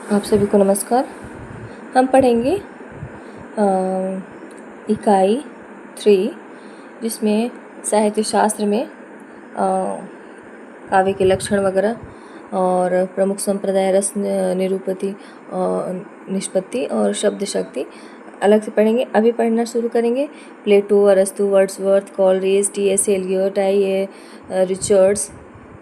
आप सभी को नमस्कार। हम पढ़ेंगे इकाई 3 जिसमें साहित्य शास्त्र में काव्य के लक्षण वगैरह और प्रमुख संप्रदाय, रस निरूपति और निष्पत्ति और शब्द शक्ति अलग से पढ़ेंगे। अभी पढ़ना शुरू करेंगे। प्लेटो, अरस्तु, Wordsworth, Coleridge, T S. Eliot, I A. Richards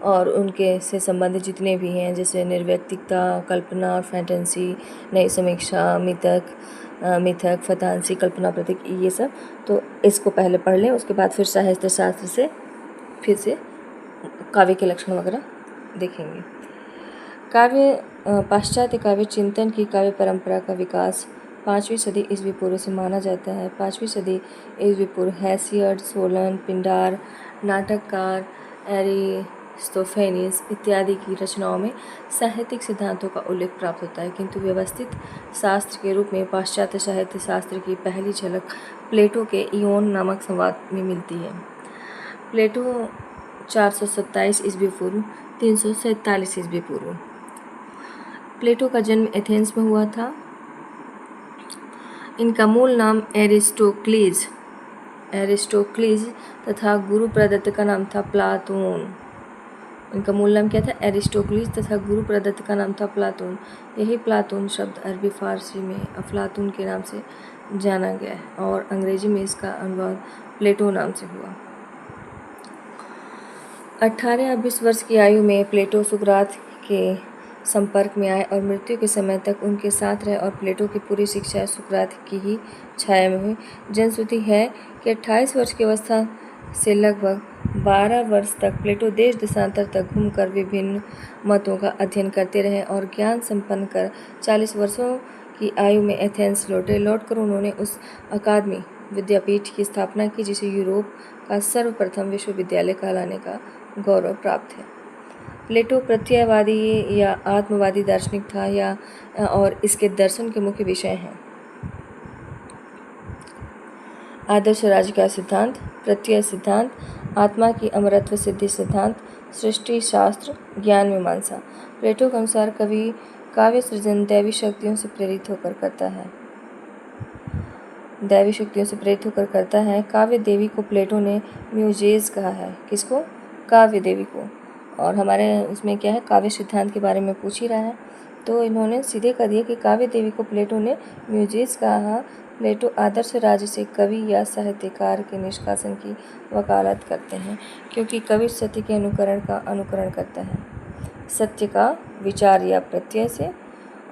और उनके से संबंधित जितने भी हैं, जैसे निर्व्यक्तिकता, कल्पना और फैंटेसी, नई समीक्षा, मिथक, फतांसी, कल्पना प्रतीक, ये सब। तो इसको पहले पढ़ लें, उसके बाद फिर साहित्य शास्त्र से फिर से काव्य के लक्षण वगैरह देखेंगे। काव्य पाश्चात्य काव्य चिंतन की काव्य परंपरा का विकास 5वीं सदी ईस्वी पूर्व से माना जाता है। 5वीं सदी ईस्वी पूर्व हेसियड, सोलन, पिंडार, नाटककार एरिस्टोफेनीस इत्यादि की रचनाओं में साहित्यिक सिद्धांतों का उल्लेख प्राप्त होता है, किंतु व्यवस्थित शास्त्र के रूप में पाश्चात्य साहित्य शास्त्र की पहली झलक प्लेटो के इयोन नामक संवाद में मिलती है। प्लेटो 427 ईस्वी पूर्व 347 ईस्वी पूर्व। प्लेटो का जन्म एथेंस में हुआ था। इनका मूल नाम एरिस्टोक्लीज तथा गुरु प्रदत्त का नाम था प्लाटून। इनका मूल नाम क्या था? एरिस्टोक्लीज तथा गुरु प्रदत्त का नाम था प्लाटून। यही प्लाटून शब्द अरबी फारसी में अफलातून के नाम से जाना गया है और अंग्रेजी में इसका अनुवाद प्लेटो नाम से हुआ। 18 या 20 वर्ष की आयु में प्लेटो सुकरात के संपर्क में आए और मृत्यु के समय तक उनके साथ रहे और प्लेटो की पूरी शिक्षा सुकरात की ही छाया में हुई। जनश्रुति है कि 28 वर्ष की अवस्था से लगभग 12 वर्ष तक प्लेटो देश देशांतर तक घूमकर विभिन्न मतों का अध्ययन करते रहे और ज्ञान संपन्न कर 40 वर्षों की आयु में एथेंस लौटे। लौटकर उन्होंने उस अकादमी विद्यापीठ की स्थापना की जिसे यूरोप का सर्वप्रथम विश्वविद्यालय कहलाने का गौरव प्राप्त है। प्लेटो प्रत्ययवादी या आत्मवादी दार्शनिक था और इसके दर्शन के मुख्य विषय हैं आदर्श राज्य का सिद्धांत, प्रत्यय सिद्धांत, आत्मा की अमरत्व सिद्धि सिद्धांत, सृष्टि शास्त्र, ज्ञान मीमांसा। प्लेटो के अनुसार कवि काव्य सृजन दैवी शक्तियों से प्रेरित होकर करता है। काव्य देवी को प्लेटो ने म्यूजेज कहा है। किसको? काव्य देवी को। और हमारे उसमें क्या है, काव्य सिद्धांत के बारे में पूछ ही रहा है, तो इन्होंने सीधे कर दिया कि काव्य देवी को प्लेटो ने म्यूजेज कहा। प्लेटो आदर्श राज्य से कवि या साहित्यकार के निष्कासन की वकालत करते हैं, क्योंकि कवि सत्य के अनुकरण का अनुकरण करता है, सत्य का विचार या प्रत्यय से,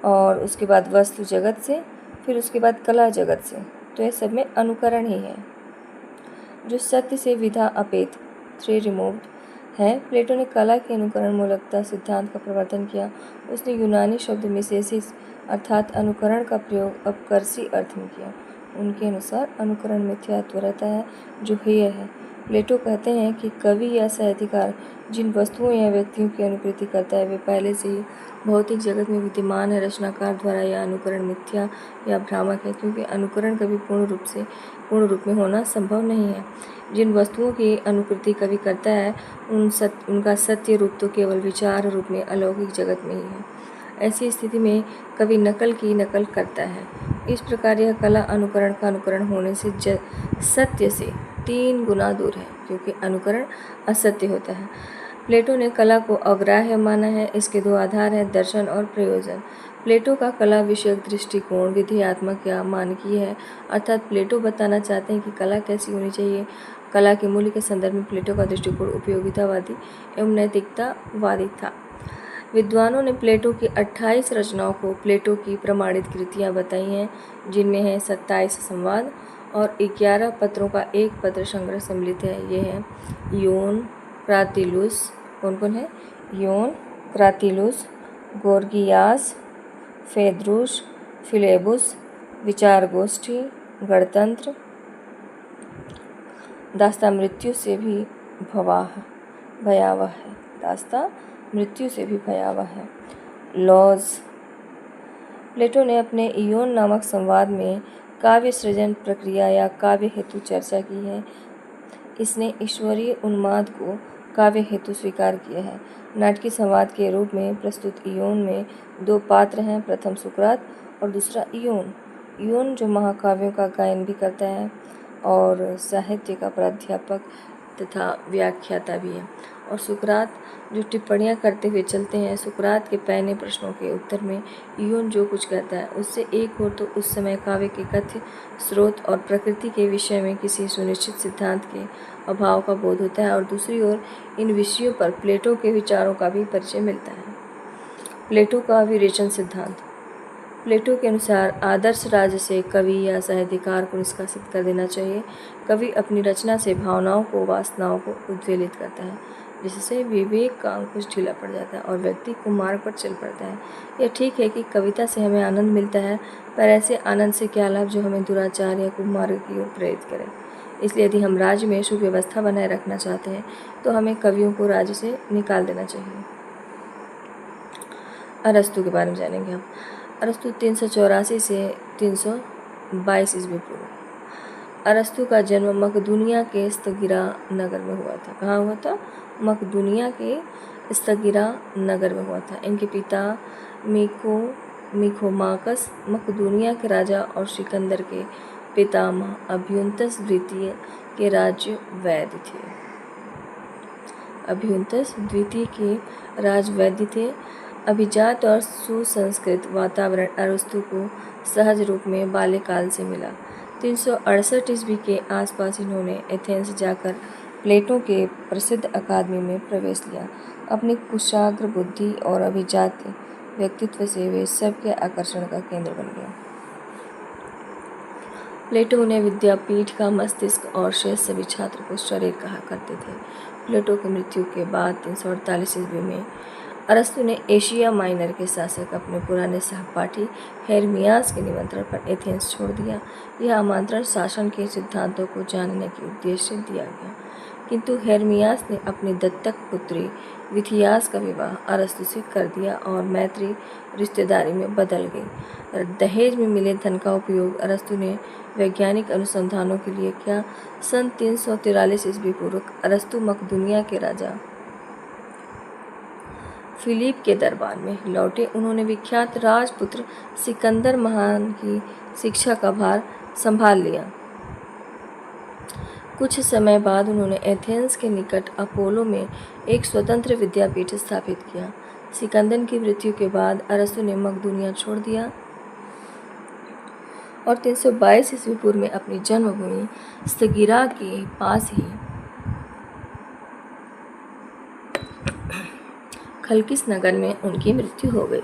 और उसके बाद वस्तु जगत से, फिर उसके बाद कला जगत से। तो ये सब में अनुकरण ही है। जो सत्य से विधा अपेत 3 रिमूव्ड है। प्लेटो ने कला के अनुकरण मूलकता सिद्धांत का प्रवर्तन किया। उसने यूनानी शब्द मिसेसिस अर्थात अनुकरण का प्रयोग अपकर्षी अर्थ में किया। उनके अनुसार अनुकरण मिथ्यात्व रहता है जो हेय है। प्लेटो कहते हैं कि कवि या साहित्यकार जिन वस्तुओं या व्यक्तियों की अनुकृति करता है वे पहले से ही भौतिक जगत में विद्यमान है। रचनाकार द्वारा यह अनुकरण मिथ्या या भ्रामक है, क्योंकि अनुकरण कभी पूर्ण रूप में होना संभव नहीं है। जिन वस्तुओं की अनुकृति कवि करता है उनका सत्य रूप तो केवल विचार रूप में अलौकिक जगत में ही है। ऐसी स्थिति में कवि नकल की नकल करता है। इस प्रकार यह कला अनुकरण का अनुकरण होने से सत्य से 3 गुना दूर है, क्योंकि अनुकरण असत्य होता है। प्लेटो ने कला को अग्राह्य माना है। इसके 2 आधार हैं, दर्शन और प्रयोजन। प्लेटो का कला विषयक दृष्टिकोण विधेयात्मक या मानकीय है, अर्थात प्लेटो बताना चाहते हैं कि कला कैसी होनी चाहिए। कला के मूल्य के संदर्भ में प्लेटो का दृष्टिकोण उपयोगितावादी एवं नैतिकतावादी था। विद्वानों ने प्लेटो की 28 रचनाओं को प्लेटो की प्रमाणित कृतियाँ बताई हैं, जिनमें है 27 संवाद और 11 पत्रों का एक पत्र संग्रह सम्मिलित है। ये हैं इयोन, क्रातिलुस। कौन कौन है? इयोन, क्रातिलुस, गोर्गियास, फेद्रुस, फिलेबुस, विचार गोष्ठी, गणतंत्र, दास्ता मृत्यु से भी भयावह है। दास्ता मृत्यु से भी भयावह है। लॉज। प्लेटो ने अपने इयोन नामक संवाद में काव्य सृजन प्रक्रिया या काव्य हेतु चर्चा की है। इसने ईश्वरीय उन्माद को काव्य हेतु स्वीकार किया है। नाटकीय संवाद के रूप में प्रस्तुत इयोन में दो पात्र हैं, प्रथम सुकरात और दूसरा इयोन। इयोन जो महाकाव्यों का गायन भी करता है और साहित्य का प्राध्यापक तथा व्याख्याता भी है, और सुकरात जो टिप्पणियाँ करते हुए चलते हैं। सुकरात के पहले प्रश्नों के उत्तर में इयोन जो कुछ कहता है उससे एक ओर तो उस समय काव्य के कथ्य स्रोत और प्रकृति के विषय में किसी सुनिश्चित सिद्धांत के अभाव का बोध होता है, और दूसरी ओर इन विषयों पर प्लेटो के विचारों का भी परिचय मिलता है। प्लेटो का विरेचन सिद्धांत। प्लेटो के अनुसार आदर्श राज्य से कवि या साहित्यकार को निष्कासित कर देना चाहिए। कवि अपनी रचना से भावनाओं को, वासनाओं को उद्वेलित करता है, जिससे विवेक का अंकुश ढीला पड़ जाता है और व्यक्ति को मार्ग पर चल पड़ता है। यह ठीक है कि कविता से हमें आनंद मिलता है, पर ऐसे आनंद से क्या लाभ जो हमें दुराचार या कुमार्ग की ओर प्रेरित करे। इसलिए यदि हम राज्य में सुव्यवस्था बनाए रखना चाहते हैं तो हमें कवियों को राज्य से निकाल देना चाहिए। अरस्तु के बारे में जानेंगे हम। अरस्तु 384 से 322 ईस्वी पूर्व। अरस्तु का जन्म मकदूनिया के स्तगिरा नगर में हुआ था। कहाँ हुआ था? मकदूनिया के स्तगिरा नगर में हुआ था। इनके पिता मिखोमाकस मकदूनिया के राजा और सिकंदर के पितामह अभ्युन्तस द्वितीय के राज्य वैद्य थे। अभ्युन्तस द्वितीय के राजवैद्य थे। अभिजात और सुसंस्कृत वातावरण अरस्तु को सहज रूप में बाल्यकाल से मिला। 368 ईस्वी के आसपास इन्होंने एथेंस जाकर प्लेटो के प्रसिद्ध अकादमी में प्रवेश लिया। अपनी कुशाग्र बुद्धि और अभिजात व्यक्तित्व से वे सबके आकर्षण का केंद्र बन गए। प्लेटो उन्हें विद्यापीठ का मस्तिष्क और शेष सभी छात्र को शरीर कहा करते थे। प्लेटो की मृत्यु के बाद 348 ईस्वी में अरस्तु ने एशिया माइनर के शासक अपने पुराने सहपाठी हेरमियास के निमंत्रण पर एथेंस छोड़ दिया। यह आमंत्रण शासन के सिद्धांतों को जानने के उद्देश्य से दिया गया, किंतु हेरमियास ने अपनी दत्तक पुत्री विथियास का विवाह अरस्तु से कर दिया और मैत्री रिश्तेदारी में बदल गई। दहेज में मिले धन का उपयोग अरस्तु ने वैज्ञानिक अनुसंधानों के लिए किया। सन 343 ईस्वी पूर्व अरस्तु मकदूनिया के राजा फिलिप के दरबार में लौटे। उन्होंने विख्यात राजपुत्र सिकंदर महान की शिक्षा का भार संभाल लिया। कुछ समय बाद उन्होंने एथेंस के निकट अपोलो में एक स्वतंत्र विद्यापीठ स्थापित किया। सिकंदर की मृत्यु के बाद अरस्तु ने मकदूनिया छोड़ दिया और 322 ईस्वी पूर्व में अपनी जन्मभूमि स्तगिरा के पास ही खलकिस नगर में उनकी मृत्यु हो गई।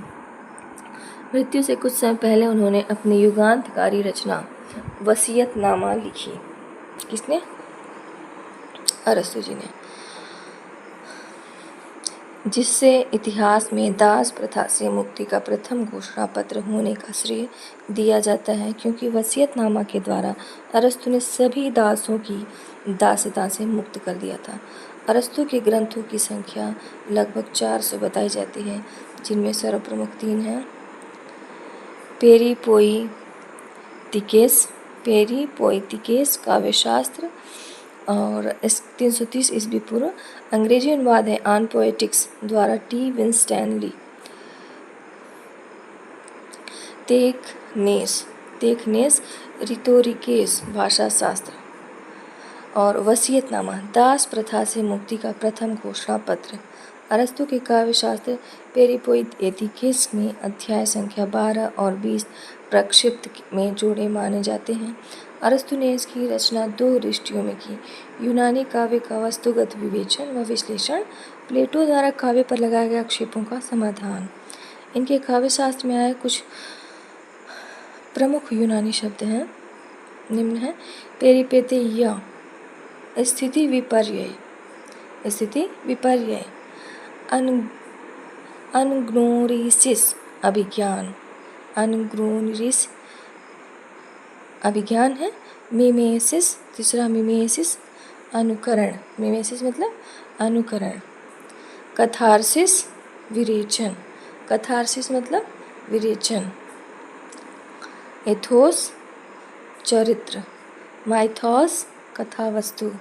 मृत्यु से कुछ समय पहले उन्होंने अपनी युगांतकारी रचना वसीयतनामा लिखी। किसने? अरस्तु जी ने, जिससे इतिहास में दास प्रथा से मुक्ति का प्रथम घोषणा पत्र होने का श्रेय दिया जाता है, क्योंकि वसीयतनामा के द्वारा अरस्तु ने सभी दासों की दासता से मुक्त कर दिया था। अरस्तु के ग्रंथों की संख्या लगभग 400 बताई जाती है, जिनमें सर्वप्रमुख 3 हैं। पेरीपोइतिकेस काव्यशास्त्र और 330 ईस्वी पूर्व। अंग्रेजी अनुवाद है ऑन पोएटिक्स द्वारा टी विंस्टैनली। तेखनेस रितोरिकेस भाषा शास्त्र और वसीयतनामा दास प्रथा से मुक्ति का प्रथम घोषणा पत्र। अरस्तु के काव्यशास्त्र पेरिपोइतिकेस में अध्याय संख्या 12 और 20 प्रक्षिप्त में जोड़े माने जाते हैं। अरस्तु ने इसकी रचना 2 दृष्टियों में की: यूनानी काव्य का वस्तुगत विवेचन व विश्लेषण, प्लेटो द्वारा काव्य पर लगाए गए आक्षेपों का समाधान। इनके काव्यशास्त्र में आए कुछ प्रमुख यूनानी शब्द हैं, निम्न है: पेरिपेतेइया स्थिति विपर्यय, अनग्नोरिसिस अभिज्ञान है, मिमेसिस, तीसरा मिमेसिस अनुकरण, मिमेसिस मतलब अनुकरण, कथारसिस मतलब विरेचन, एथोस चरित्र, माइथोस कथा वस्तु,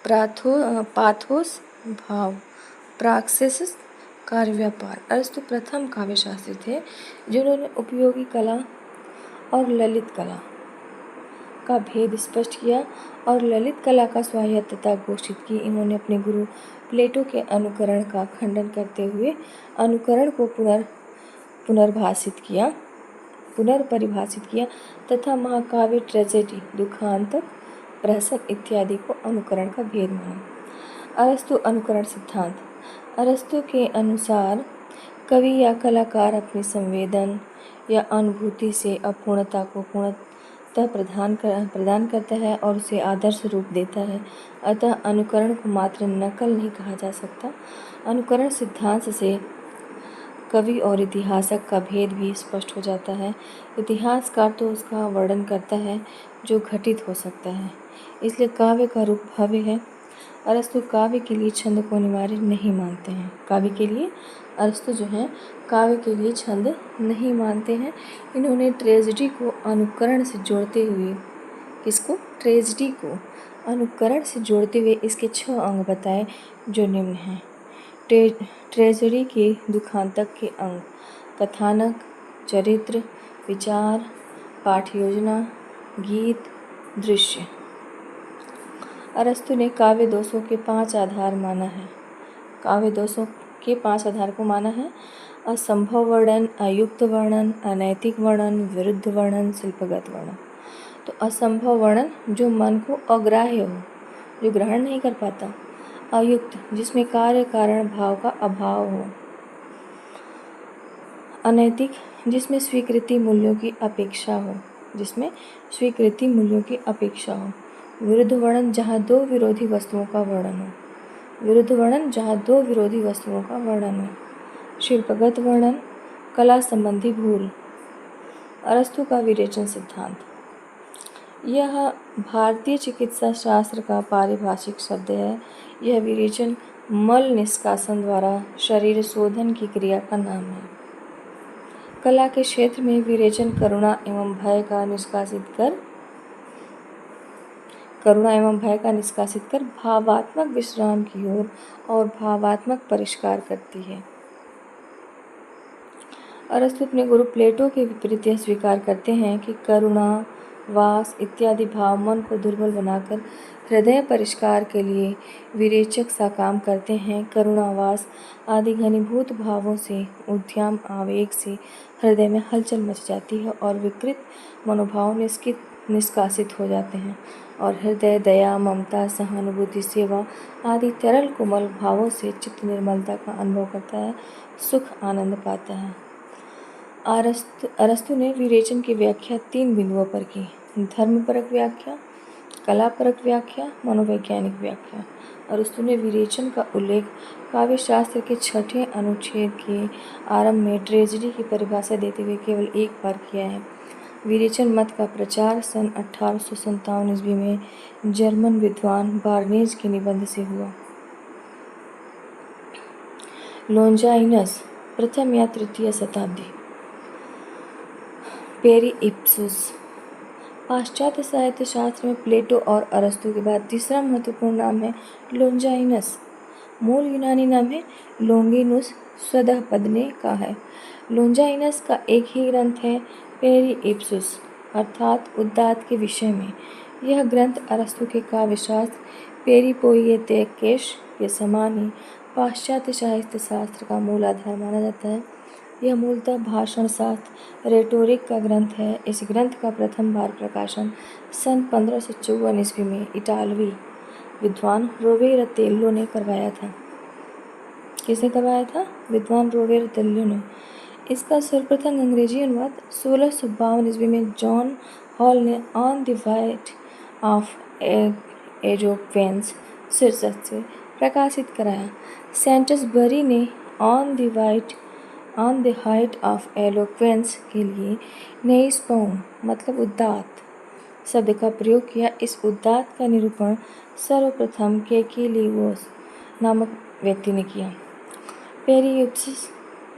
पाथोस भाव, प्राक्सिस, कार्य व्यापार। अरस्तु प्रथम काव्यशास्त्री थे जिन्होंने उपयोगी कला और ललित कला का भेद स्पष्ट किया और ललित कला का स्वायत्तता घोषित की। इन्होंने अपने गुरु प्लेटो के अनुकरण का खंडन करते हुए अनुकरण को पुनर्परिभाषित किया तथा महाकाव्य, ट्रेजेडी, दुखांतक, प्रहसन इत्यादि को अनुकरण का भेद माना। अरस्तु अनुकरण सिद्धांत। अरस्तु के अनुसार कवि या कलाकार अपनी संवेदन या अनुभूति से अपूर्णता को पूर्णतः प्रदान करता है और उसे आदर्श रूप देता है। अतः अनुकरण को मात्र नकल नहीं कहा जा सकता। अनुकरण सिद्धांत से कवि और इतिहासक का भेद भी स्पष्ट हो जाता है। इतिहासकार तो उसका वर्णन करता है जो घटित हो सकता है, इसलिए काव्य का रूप भव्य है। अरस्तु काव्य के लिए छंद को अनिवार्य नहीं मानते हैं। अरस्तु जो हैं काव्य के लिए छंद नहीं मानते हैं। इन्होंने ट्रेजेडी को अनुकरण से जोड़ते हुए इसके 6 अंग बताए जो निम्न हैं। ट्रेजेडी के दुखांतक के अंग: कथानक, चरित्र, विचार, पाठ योजना, गीत, दृश्य। अरस्तु ने काव्य दोषों के 5 आधार को माना है: असंभव वर्णन, अयुक्त वर्णन, अनैतिक वर्णन, विरुद्ध वर्णन, शिल्पगत वर्णन। तो असंभव वर्णन जो मन को अग्राह्य हो, जो ग्रहण नहीं कर पाता। अयुक्त जिसमें कार्य कारण भाव का अभाव हो। अनैतिक जिसमें स्वीकृति मूल्यों की अपेक्षा हो। विरुद्ध वर्णन जहाँ दो विरोधी वस्तुओं का वर्णन हो। शिल्पगत वर्णन कला संबंधी भूल। अरस्तु का विरेचन सिद्धांत। यह भारतीय चिकित्सा शास्त्र का पारिभाषिक शब्द है। यह विरेचन मल निष्कासन द्वारा शरीर शोधन की क्रिया का नाम है। कला के क्षेत्र में विरेचन करुणा एवं भय का निष्कासित कर भावात्मक विश्राम की ओर और भावात्मक परिष्कार करती है। अरस्तु अपने गुरु प्लेटो के विपरीत यह स्वीकार करते हैं कि करुणा, वास इत्यादि भाव मन को दुर्बल बनाकर हृदय परिष्कार के लिए विरेचक सा काम करते हैं। करुणा, वास आदि घनीभूत भावों से उद्यम आवेग से हृदय में हलचल मच जाती है और विकृत मनोभाव निष्कासित हो जाते हैं और हृदय दया, ममता, सहानुभूति, सेवा आदि तरल कोमल भावों से चित्त निर्मलता का अनुभव करता है, सुख आनंद पाता है। अरस्तु ने विरेचन की व्याख्या 3 बिंदुओं पर की: धर्मपरक व्याख्या, कलापरक व्याख्या, मनोवैज्ञानिक व्याख्या। अरस्तु ने विरेचन का उल्लेख काव्यशास्त्र के 6ठे अनुच्छेद के आरंभ में ट्रेजेडी की परिभाषा देते हुए केवल एक बार किया है। विरेचन मत का प्रचार सन 1857 ईस्वी में जर्मन विद्वान बार्नेज के निबंध से हुआ। लोंजाइनस, प्रथम या तृतीय शताब्दी। पेरिइप्सुस, पाश्चात्य साहित्य शास्त्र में प्लेटो और अरस्तु के बाद तीसरा महत्वपूर्ण नाम है लोंजाइनस। मूल यूनानी नाम है लोंगिनुस, स्वतः पदने का है। लोंजाइनस का एक ही ग्रंथ है पेरिइप्सुस अर्थात उद्दात के विषय में। यह ग्रंथ अरस्तु के काव्यशास्त्र पेरिपोइएटेकेस के समान ही पाश्चात्य साहित्य शास्त्र का मूल आधार माना जाता है। यह मूलतः भाषण शास्त्र रेटोरिक का ग्रंथ है। इस ग्रंथ का प्रथम बार प्रकाशन सन 1554 ईस्वी में इटालवी विद्वान रोवेरतेल्लो ने करवाया था। किसने करवाया था? विद्वान रोवेरतेल्लो ने। इसका सर्वप्रथम अंग्रेजी अनुवाद 1652 ईस्वी में जॉन हॉल ने on the height of eloquence शीर्षक से प्रकाशित कराया। सेंटसबरी ने on the height of eloquence के लिए नेइस्पौन मतलब उद्दात शब्द का प्रयोग किया। इस उद्दात का निरूपण सर्वप्रथम केकिलिओस नामक व्यक्ति ने किया।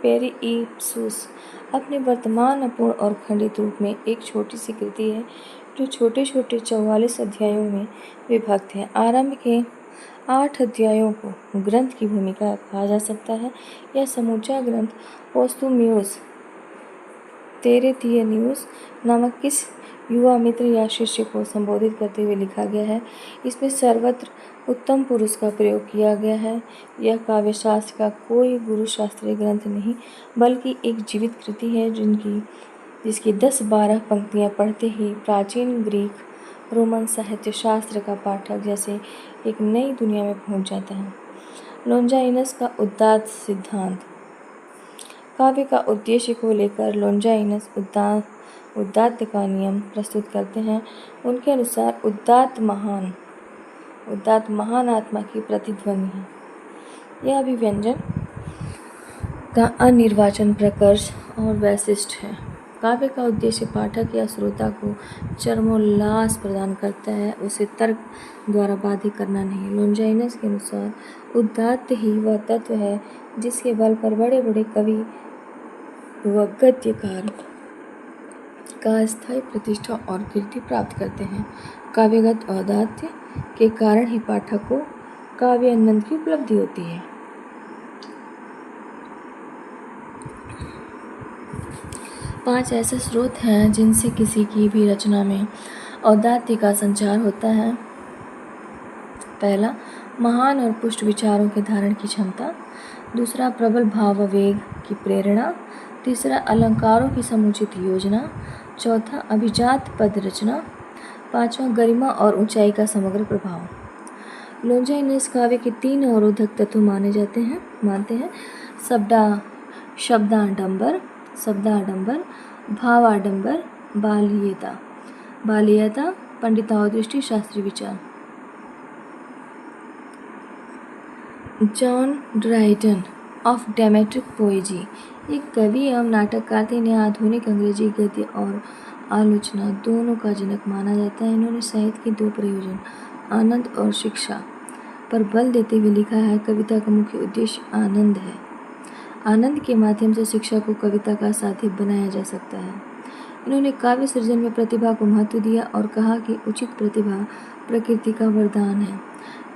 पेरिइप्सुस अपने वर्तमान अपूर्ण और खंडित रूप में एक छोटी सी कृति है जो छोटे छोटे 44 अध्यायों में विभक्त है। आरंभ के 8 अध्यायों को ग्रंथ की भूमिका कहा जा सकता है। यह समूचा ग्रंथ पोस्तुम्यूस तेरेथियनियुस नामक किस युवा मित्र या शिष्य को संबोधित करते हुए लिखा गया है। इसमें सर्वत्र उत्तम पुरुष का प्रयोग किया गया है। यह काव्यशास्त्र का कोई गुरु शास्त्रीय ग्रंथ नहीं, बल्कि एक जीवित कृति है जिसकी 10-12 पंक्तियाँ पढ़ते ही प्राचीन ग्रीक रोमन साहित्य शास्त्र का पाठक जैसे एक नई दुनिया में पहुंच जाता है। लोंजाइनस का उदात्त सिद्धांत। काव्य का उद्देश्य को लेकर लोंजाइनस उदात्त का नियम प्रस्तुत करते हैं। उनके अनुसार उदात्त महान आत्मा की प्रतिध्वनि है। यह अभिव्यंजन का अनिर्वाचन प्रकर्ष और वैशिष्ट है। काव्य का उद्देश्य पाठक या श्रोता को चरमोल्लास प्रदान करता है, उसे तर्क द्वारा बाध्य करना नहीं। लोंजाइनस के अनुसार उदात्त ही वह तत्व है जिसके बल पर बड़े बड़े कवि व गद्यकार का स्थायी प्रतिष्ठा और कीर्ति प्राप्त करते हैं। काव्यगत औदात्य के कारण ही पाठक को काव्यानंद की उपलब्धि होती है। पांच ऐसे स्रोत हैं जिनसे किसी की भी रचना में औदात्य का संचार होता है। पहला, महान और पुष्ट विचारों के धारण की क्षमता। दूसरा, प्रबल भावावेग की प्रेरणा। तीसरा, अलंकारों की समुचित योजना। चौथा, अभिजात पद रचना। पांचवा, गरिमा और ऊंचाई का समग्र प्रभाव। लोंजाइनस काव्य के 3 अवरोधक तत्व मानते हैं शब्दाडंबर, भावाडंबर, बालीयता, पंडितावदृष्टि, शास्त्रीय विचार। जॉन ड्राइडन ऑफ ड्रामेटिक पोएजी एक कवि एवं नाटककार थे। इन्हें आधुनिक अंग्रेजी गद्य और आलोचना दोनों का जनक माना जाता है। इन्होंने साहित्य के 2 प्रयोजन, आनंद और शिक्षा, पर बल देते हुए लिखा है। कविता का मुख्य उद्देश्य आनंद है। आनंद के माध्यम से शिक्षा को कविता का साथी बनाया जा सकता है। इन्होंने काव्य सृजन में प्रतिभा को महत्व दिया और कहा कि उचित प्रतिभा प्रकृति का वरदान है।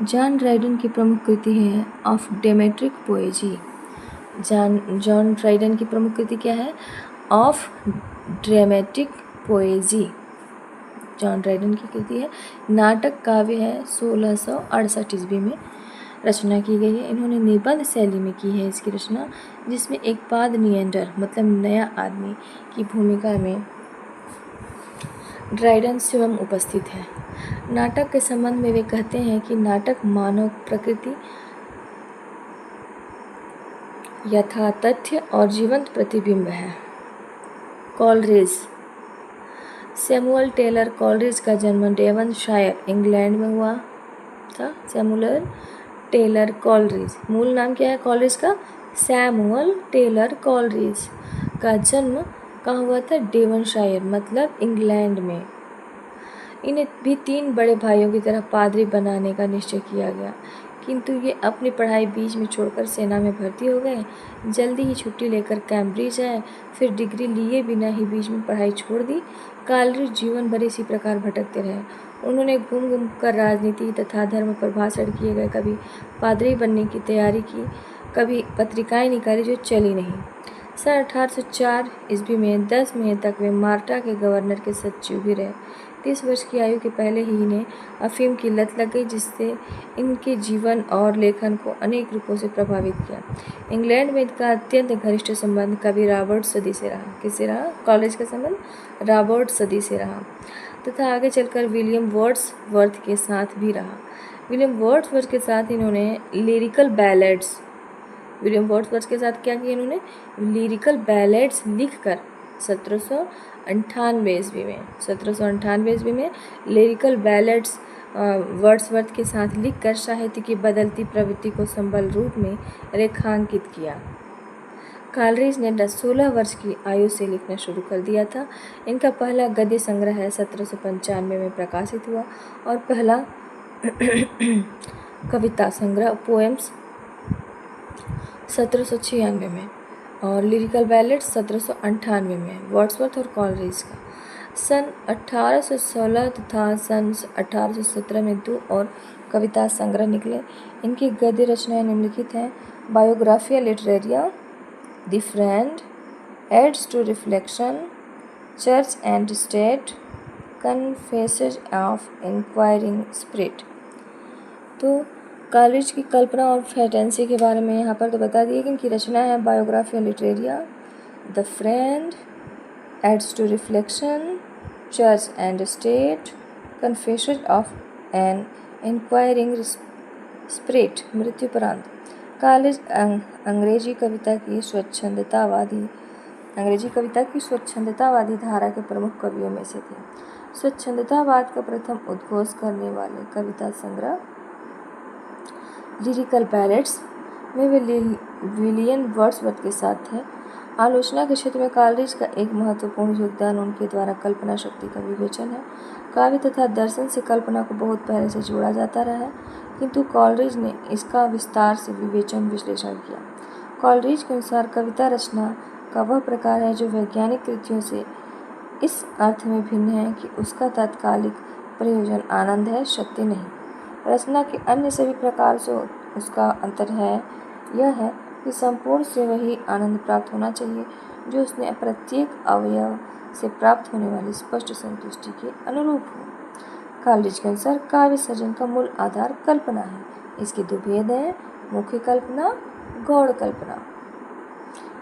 जॉन ड्राइडन की प्रमुख कृति है ऑफ ड्रामेटिक पोएजी। जॉन ड्राइडन की प्रमुख कृति क्या है? ऑफ ड्रामेटिक पोएजी जॉन ड्राइडन की कृति है। नाटक काव्य है। 1668 ईस्वी में रचना की गई है। इन्होंने निबंध शैली में की है इसकी रचना, जिसमें एक पाद नियंडर मतलब नया आदमी की भूमिका में ड्राइडन स्वयं उपस्थित है। नाटक के संबंध में वे कहते हैं कि नाटक मानव प्रकृति, यथातथ्य और जीवंत प्रतिबिंब है। कॉलरिज। सैमुअल टेलर कॉलरिज का जन्म डेवनशायर, इंग्लैंड में हुआ था। सैमुअल टेलर कॉलरिज, मूल नाम क्या है कॉलरिज का? सैमुअल टेलर कॉलरिज का जन्म कहाँ हुआ था? डेवनशायर मतलब इंग्लैंड में। इन्हें भी 3 बड़े भाइयों की तरह पादरी बनाने का निश्चय किया गया, किंतु ये अपनी पढ़ाई बीच में छोड़कर सेना में भर्ती हो गए। जल्दी ही छुट्टी लेकर कैम्ब्रिज आए, फिर डिग्री लिए बिना ही बीच में पढ़ाई छोड़ दी। कॉलरिज जीवन भर इसी प्रकार भटकते रहे। उन्होंने घूम कर राजनीति तथा धर्म पर भाषण किए गए, कभी पादरी बनने की तैयारी की, कभी पत्रिकाएं निकाली जो चली नहीं। सन 1804 ईस्वी में 10 मई तक वे माल्टा के गवर्नर के सचिव भी रहे। 30 वर्ष की आयु के पहले ही इन्हें अफीम की लत लग गई, जिससे इनके जीवन और लेखन को अनेक रूपों से प्रभावित किया। इंग्लैंड में इनका अत्यंत घनिष्ठ संबंध कवि रॉबर्ट सदी से रहा। किससे रहा? कॉलेज का संबंध रॉबर्ट सदी से रहा तथा आगे चलकर विलियम वर्ड्सवर्थ के साथ भी रहा। विलियम वर्ड्सवर्थ के साथ इन्होंने लिरिकल बैलेड्स लिखकर 1798 ईस्वी में लिरिकल बैलेड्स वर्ड्सवर्थ के साथ लिखकर साहित्य की बदलती प्रवृत्ति को संबल रूप में रेखांकित किया। कॉलरिज ने 16 वर्ष की आयु से लिखना शुरू कर दिया था। इनका पहला गद्य संग्रह 1795 में प्रकाशित हुआ और पहला कविता संग्रह पोएम्स 1796 में और लिरिकल बैलेड्स 1798 में। वर्ड्सवर्थ और कॉलरिज का सन 1816 तथा सन 1817 में 2 और कविता संग्रह निकले। इनकी गद्य रचनाएं निम्नलिखित हैं: Biographia Literaria, the friend, aids to reflection, church and state, confessions of inquiring spirit. तो कॉलेज की कल्पना और फैंटेसी के बारे में यहाँ पर तो बता दिए कि इनकी रचना है Biographia Literaria, the friend, aids to reflection, church and state, confessions of an inquiring spirit, मृत्युपरांत। कॉलेज अंग्रेजी कविता की स्वच्छंदतावादी धारा के प्रमुख कवियों में से थे। स्वच्छंदतावाद का प्रथम उद्घोष करने वाले कविता संग्रह लिरिकल बैलेट्स में वे विलियम वर्ड्सवर्थ के साथ थे। आलोचना के क्षेत्र में कॉलरिज का एक महत्वपूर्ण योगदान उनके द्वारा कल्पना शक्ति का विवेचन है। काव्य तथा दर्शन से कल्पना को बहुत पहले से जोड़ा जाता रहा है, किंतु कॉलरिज ने इसका विस्तार से विवेचन विश्लेषण किया। कॉलरिज के अनुसार कविता रचना का वह प्रकार है जो वैज्ञानिक कृतियों से इस अर्थ में भिन्न है कि उसका तात्कालिक प्रयोजन आनंद है, सत्य नहीं। रचना के अन्य सभी प्रकार से उसका अंतर है यह है कि संपूर्ण से वही आनंद प्राप्त होना चाहिए जो उसने प्रत्येक अवयव से प्राप्त होने वाली स्पष्ट संतुष्टि के अनुरूप हो। कॉलरिज के अनुसार काव्य सृजन का मूल आधार कल्पना है। इसके दो भेद हैं: मुख्य कल्पना, गौड़ कल्पना।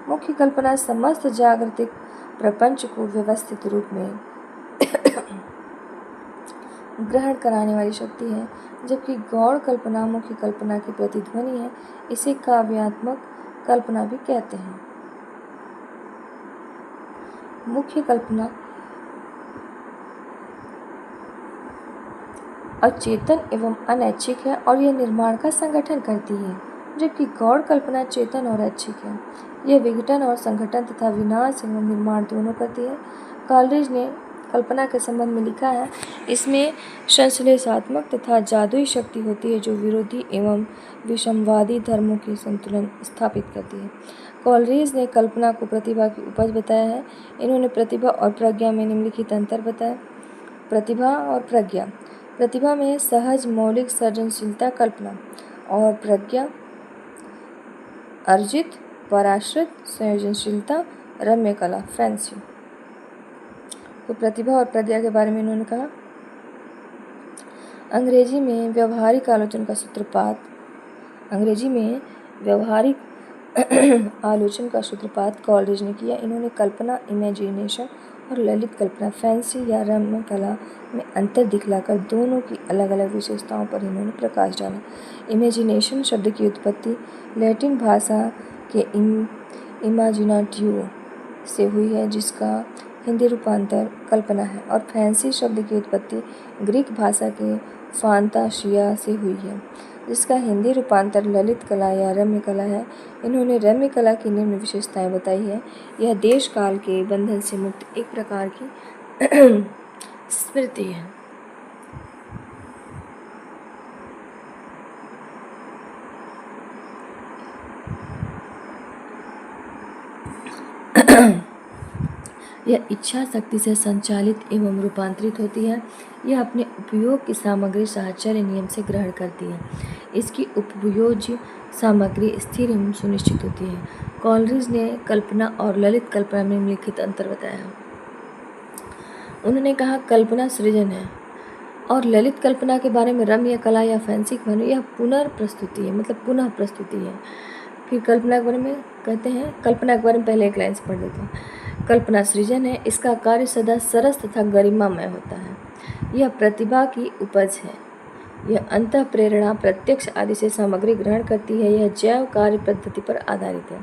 मुख्य कल्पना समस्त जागृतिक प्रपंच को व्यवस्थित रूप में ग्रहण कराने वाली शक्ति है, जबकि गौड़ कल्पना मुख्य कल्पना की प्रतिध्वनि है। इसे काव्यात्मक कल्पना भी कहते हैं। मुख्य कल्पना अचेतन एवं अनैच्छिक है और यह निर्माण का संगठन करती है, जबकि गौड़ कल्पना चेतन और ऐच्छिक है। यह विघटन और संगठन तथा विनाश एवं निर्माण दोनों करती है। कॉलरिज ने कल्पना के संबंध में लिखा है, इसमें संश्लेषात्मक तथा जादुई शक्ति होती है जो विरोधी एवं विषमवादी धर्मों के संतुलन स्थापित करती है। कॉलरिज ने कल्पना को प्रतिभा की उपज बताया है। इन्होंने प्रतिभा और प्रज्ञा में निम्नलिखित अंतर बताया। प्रतिभा और प्रज्ञा: प्रतिभा में सहज मौलिक सृजनशीलता कल्पना, और प्रज्ञा अर्जित पराश्रित संयोजनशीलता रम्य कला फैंसी। तो प्रतिभा और प्रज्ञा के बारे में इन्होंने कहा, अंग्रेजी में व्यवहारिक आलोचना का सूत्रपात कॉलरिज ने किया। इन्होंने कल्पना इमेजिनेशन और ललित कल्पना फैंसी या रम्य कला में अंतर दिखलाकर दोनों की अलग अलग विशेषताओं पर इन्होंने प्रकाश डाला। इमेजिनेशन शब्द की उत्पत्ति लैटिन भाषा के इमेजिनाटियो से हुई है, जिसका हिंदी रूपांतर कल्पना है, और फैंसी शब्द की उत्पत्ति ग्रीक भाषा के फांतासिया से हुई है, जिसका हिंदी रूपांतर ललित कला या रम्य कला है। इन्होंने रम्य कला की निम्न विशेषताएं बताई है: यह देश काल के बंधन से मुक्त एक प्रकार की स्मृति है। यह इच्छा शक्ति से संचालित एवं रूपांतरित होती है। यह अपने उपयोग की सामग्री साहचर्य नियम से ग्रहण करती है। इसकी उपयोज्य सामग्री स्थिर एवं सुनिश्चित होती है। कॉलरिज ने कल्पना और ललित कल्पना में निम्नलिखित अंतर बताया। उन्होंने कहा, कल्पना सृजन है और ललित कल्पना के बारे में रम्य कला या फैंसी के बारे में यह पुनर्प्रस्तुति है, मतलब पुनः प्रस्तुति है। फिर कल्पना के बारे में कहते हैं, कल्पना के बारे में पहले एक लाइन से पढ़ देते हैं। कल्पना सृजन है, इसका कार्य सदा सरस तथा गरिमामय होता है। यह प्रतिभा की उपज है। यह अंतः प्रेरणा, प्रत्यक्ष आदि से सामग्री ग्रहण करती है। यह जैव कार्य पद्धति पर आधारित है।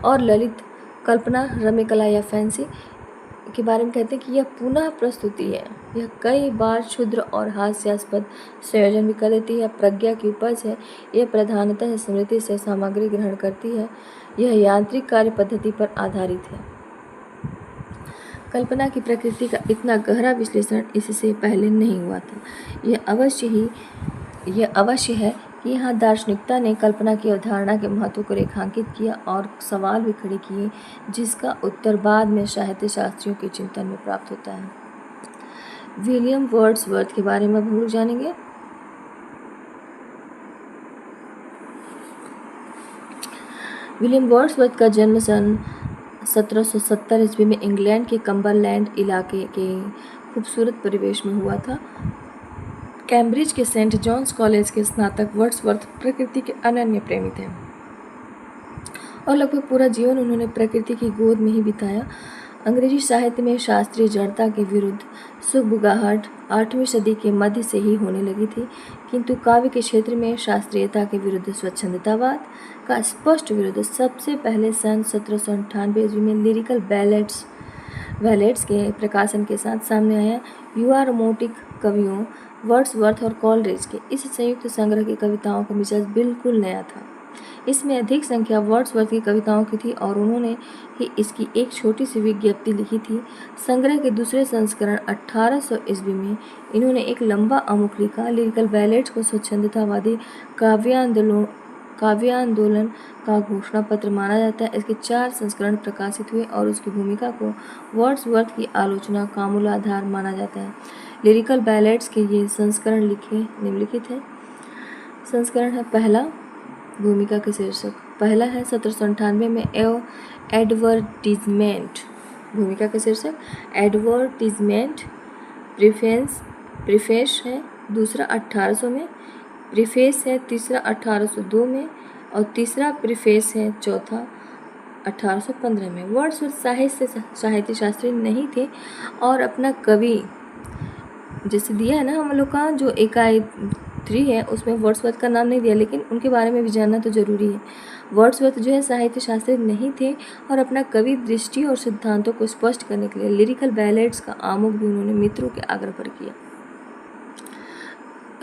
और ललित कल्पना, रम्य कला या फैंसी के बारे में कहते हैं कि यह पुनः प्रस्तुति है। यह कई बार क्षुद्र और हास्यास्पद संयोजन भी कर देती है। प्रज्ञा की उपज है। यह प्रधानतः स्मृति से सामग्री ग्रहण करती है। यह यांत्रिक कार्य पद्धति पर आधारित है। कल्पना की प्रकृति का इतना गहरा विश्लेषण इससे पहले नहीं हुआ था। यह अवश्य है कि यहाँ दार्शनिकता ने कल्पना की अवधारणा के महत्व को रेखांकित किया और सवाल भी खड़े किए, जिसका उत्तर बाद में साहित्य शास्त्रियों के चिंतन में प्राप्त होता है। विलियम वर्ड्सवर्थ के बारे में हम लोग जानेंगे। विलियम वर्ड्सवर्थ का जन्म सन 1770 ईस्वी में इंग्लैंड के कम्बरलैंड इलाके के खूबसूरत परिवेश में हुआ था। कैम्ब्रिज के सेंट जॉन्स कॉलेज के स्नातक वर्ड्सवर्थ प्रकृति के अनन्य प्रेमी थे और लगभग पूरा जीवन उन्होंने प्रकृति की गोद में ही बिताया। अंग्रेजी साहित्य में शास्त्रीय जड़ता के विरुद्ध सुगबुगाहट 8वीं सदी के मध्य से ही होने लगी थी, किंतु काव्य के क्षेत्र में शास्त्रीयता के विरुद्ध स्वच्छंदतावाद का स्पष्ट विरोध सबसे पहले सन 1798 ईस्वी में लिरिकल बैलेट्स के प्रकाशन के साथ सामने आया। युवा रोमांटिक कवियों वर्ड्सवर्थ और कॉलरिज के इस संयुक्त संग्रह की कविताओं का मिजाज बिल्कुल नया था। इसमें अधिक संख्या वर्ड्सवर्थ की कविताओं की थी और उन्होंने ही इसकी एक छोटी सी विज्ञप्ति लिखी थी। संग्रह के दूसरे संस्करण 1800 ईस्वी में इन्होंने एक लंबा आमुख लिखा। लिरिकल बैलेट्स को स्वच्छंदतावादी काव्यांदोलन का घोषणा पत्र माना जाता है। इसके 4 संस्करण प्रकाशित हुए और उसकी भूमिका को वर्ड्सवर्थ की आलोचना का मूल आधार माना जाता है। लिरिकल बैलेट्स के ये संस्करण निम्नलिखित है। संस्करण है पहला, भूमिका के शीर्षक। पहला है 1798 में एडवर्टीजमेंट, भूमिका के शीर्षक एडवर्टीजमेंट। प्रीफेस है दूसरा 1800 में, प्रीफेस है तीसरा 1802 में और तीसरा प्रीफेस है चौथा 1815 में। वर्ड्सवर्थ साहित्य शास्त्री नहीं थे और अपना कवि जैसे दिया है ना हम लोग का जो इकाई 3 है उसमें वर्ड्सवर्थ का नाम नहीं दिया, लेकिन उनके बारे में भी जानना तो जरूरी है। वर्ड्सवर्थ जो है साहित्य शास्त्री नहीं थे और अपना कवि दृष्टि और सिद्धांतों को स्पष्ट करने के लिए लिरिकल बैलेट्स का आमुख भी उन्होंने मित्रों के आग्रह पर किया।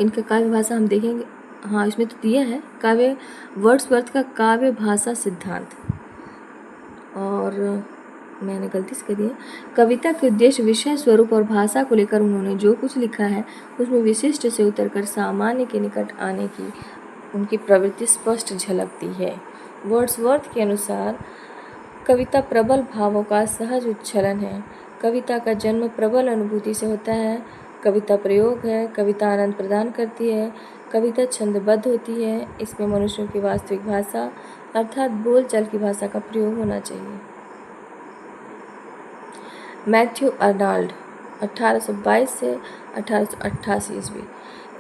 इनका काव्य भाषा हम देखेंगे, हाँ इसमें तो दिया है काव्य वर्ड्सवर्थ का काव्य भाषा सिद्धांत, और मैंने गलती से कर दिया। कविता के उद्देश्य, विषय, स्वरूप और भाषा को लेकर उन्होंने जो कुछ लिखा है उसमें विशिष्ट से उतरकर सामान्य के निकट आने की उनकी प्रवृत्ति स्पष्ट झलकती है। वर्ड्सवर्थ के अनुसार कविता प्रबल भावों का सहज उच्छलन है। कविता का जन्म प्रबल अनुभूति से होता है। कविता प्रयोग है। कविता आनंद प्रदान करती है। कविता छंदबद्ध होती है। इसमें मनुष्यों की वास्तविक भाषा अर्थात बोलचाल की भाषा का प्रयोग होना चाहिए। मैथ्यू अर्नाल्ड 1822 से 1888 ईस्वी।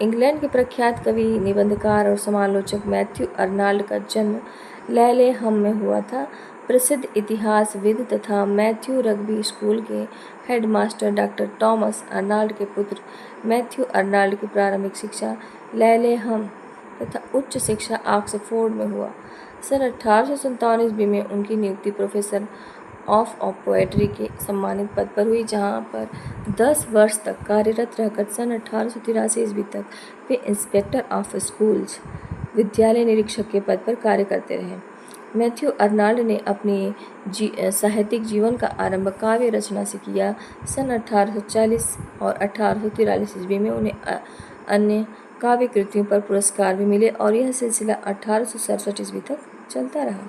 इंग्लैंड के प्रख्यात कवि, निबंधकार और समालोचक मैथ्यू अर्नाल्ड का जन्म लैलेहम में हुआ था। प्रसिद्ध इतिहासविद तथा मैथ्यू रग्बी स्कूल के हेडमास्टर डॉक्टर टॉमस अर्नाल्ड के पुत्र मैथ्यू अर्नाल्ड की प्रारंभिक शिक्षा लैलेहम तथा उच्च शिक्षा ऑक्सफोर्ड में हुआ। सन 1857 ईस्वी में उनकी नियुक्ति प्रोफेसर ऑफ पोएट्री के सम्मानित पद पर हुई, जहाँ पर 10 वर्ष तक कार्यरत रहकर सन 1883 ईस्वी तक वे इंस्पेक्टर ऑफ स्कूल्स विद्यालय निरीक्षक के पद पर कार्य करते रहे। मैथ्यू अर्नाल्ड ने अपने साहित्यिक जीवन का आरंभ काव्य रचना से किया। सन 1840 और 1843 ईस्वी में उन्हें अन्य काव्य कृतियों पर पुरस्कार भी मिले और यह सिलसिला 1867 ईस्वी तक चलता रहा।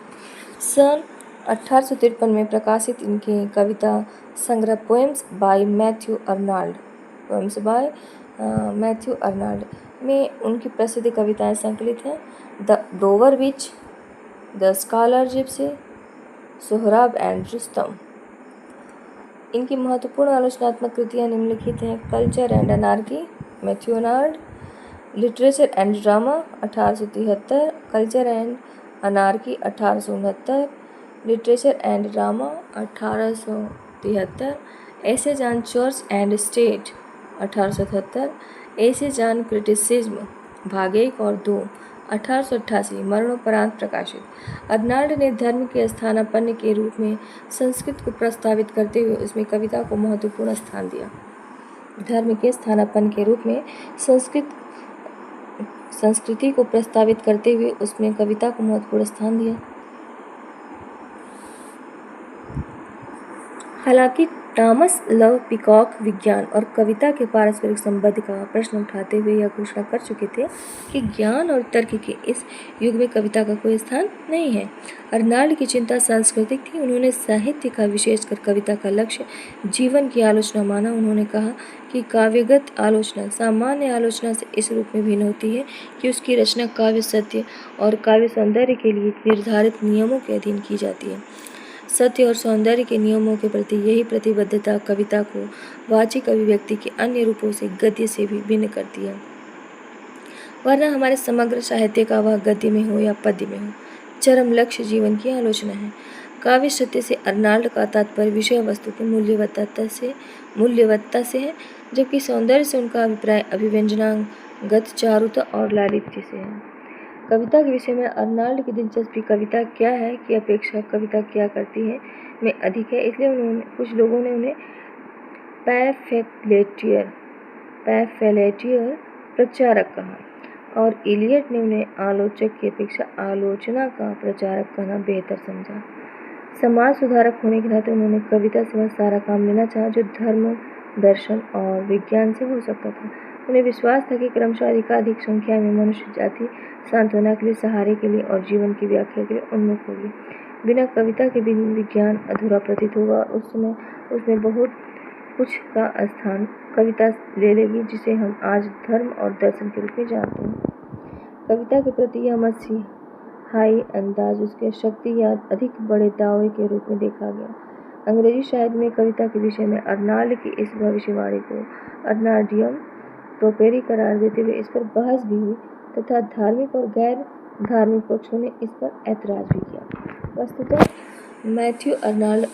सन 1853 में प्रकाशित इनके कविता संग्रह पोएम्स बाय मैथ्यू अर्नाल्ड में उनकी प्रसिद्ध कविताएं संकलित हैं। The Dover Beach, the scholar gipsy, Sohrab and Rustum. इनकी महत्वपूर्ण आलोचनात्मक कृतियां निम्नलिखित हैं। Culture and anarchy, Matthew Arnold. Literature and drama 1873, culture and anarchy 1869, literature and drama 1873, essays on church and state 1877, essays on criticism भाग 1 और 2 1888, मरणोपरांत प्रकाशित। अर्नाल्ड ने धर्म के स्थानापन्न के रूप में संस्कृत को प्रस्तावित करते हुए उसमें कविता को महत्वपूर्ण स्थान दिया। धर्म के स्थानापन्न के रूप में संस्कृति को प्रस्तावित करते हुए उसमें कविता को महत्वपूर्ण स्थान दिया। हालांकि टॉमस लव पीकॉक विज्ञान और कविता के पारस्परिक संबंध का प्रश्न उठाते हुए यह घोषणा कर चुके थे कि ज्ञान और तर्क के इस युग में कविता का कोई स्थान नहीं है। अर्नाल्ड की चिंता सांस्कृतिक थी। उन्होंने साहित्य का, विशेषकर कविता का लक्ष्य जीवन की आलोचना माना। उन्होंने कहा कि काव्यगत आलोचना सामान्य आलोचना से इस रूप में भिन्न होती है कि उसकी रचना काव्य सत्य और काव्य सौंदर्य के लिए निर्धारित नियमों के अधीन की जाती है। सत्य और सौंदर्य के नियमों के प्रति यही प्रतिबद्धता कविता को वाचिक अभिव्यक्ति के अन्य रूपों से, गद्य से भी भिन्न करती है। वरना हमारे समग्र साहित्य का, वह गद्य में हो या पद्य में हो, चरम लक्ष्य जीवन की आलोचना है। काव्य सत्य से अर्नाल्ड का तात्पर्य विषय वस्तु की मूल्यवत्ता से है, जबकि सौंदर्य से उनका अभिप्राय अभिव्यंजनागत चारुता और लालित्य से है। कविता के विषय में अर्नाल्ड की दिलचस्पी कविता क्या है की अपेक्षा कविता क्या करती है में अधिक है। इसलिए कुछ लोगों ने उन्हें पैम्फलेटियर प्रचारक कहा और इलियट ने उन्हें आलोचक की अपेक्षा आलोचना का प्रचारक कहना बेहतर समझा। समाज सुधारक होने के नाते उन्होंने कविता से वह सारा काम लेना चाहा जो धर्म, दर्शन और विज्ञान से हो सकता था। उन्हें विश्वास था कि क्रमशः अधिकाधिक संख्या में मनुष्य जाति सांत्वना के लिए, सहारे के लिए और जीवन की व्याख्या के लिए उन्मुख होगी। बिना कविता के विज्ञान अधूरा प्रतीत होगा और उस समय उसमें बहुत कुछ का स्थान कविता ले लेगी, जिसे हम आज धर्म और दर्शन के रूप में जानते हैं। कविता के प्रति यह मसीहाई अंदाज उसके शक्ति या अधिक बड़े दावे के रूप में देखा गया। अंग्रेजी साहित्य में कविता के विषय में अर्नाल्ड की इस भविष्यवाणी को अर्नाल्डियम प्रोपेरी करार देते हुए इस पर बहस भी हुई तथा धार्मिक और गैर धार्मिक पक्षों ने इस पर ऐतराज भी किया। वस्तुतः मैथ्यू अर्नाल्ड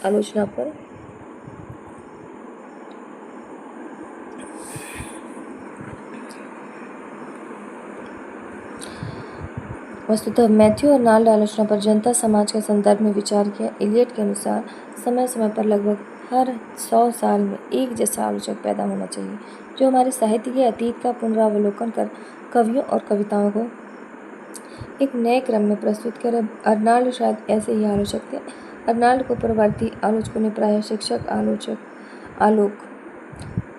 आलोचना पर जनता समाज के संदर्भ में विचार किया। इलियट के अनुसार समय समय पर लगभग हर 100 साल में एक जैसा आलोचक पैदा होना चाहिए, जो हमारे साहित्य के अतीत का पुनरावलोकन कर कवियों और कविताओं को एक नए क्रम में प्रस्तुत करे। अर्नाल्ड शायद ऐसे ही आलोचक थे। अर्नाल्ड को परवर्ती आलोचकों ने प्रायः शिक्षक,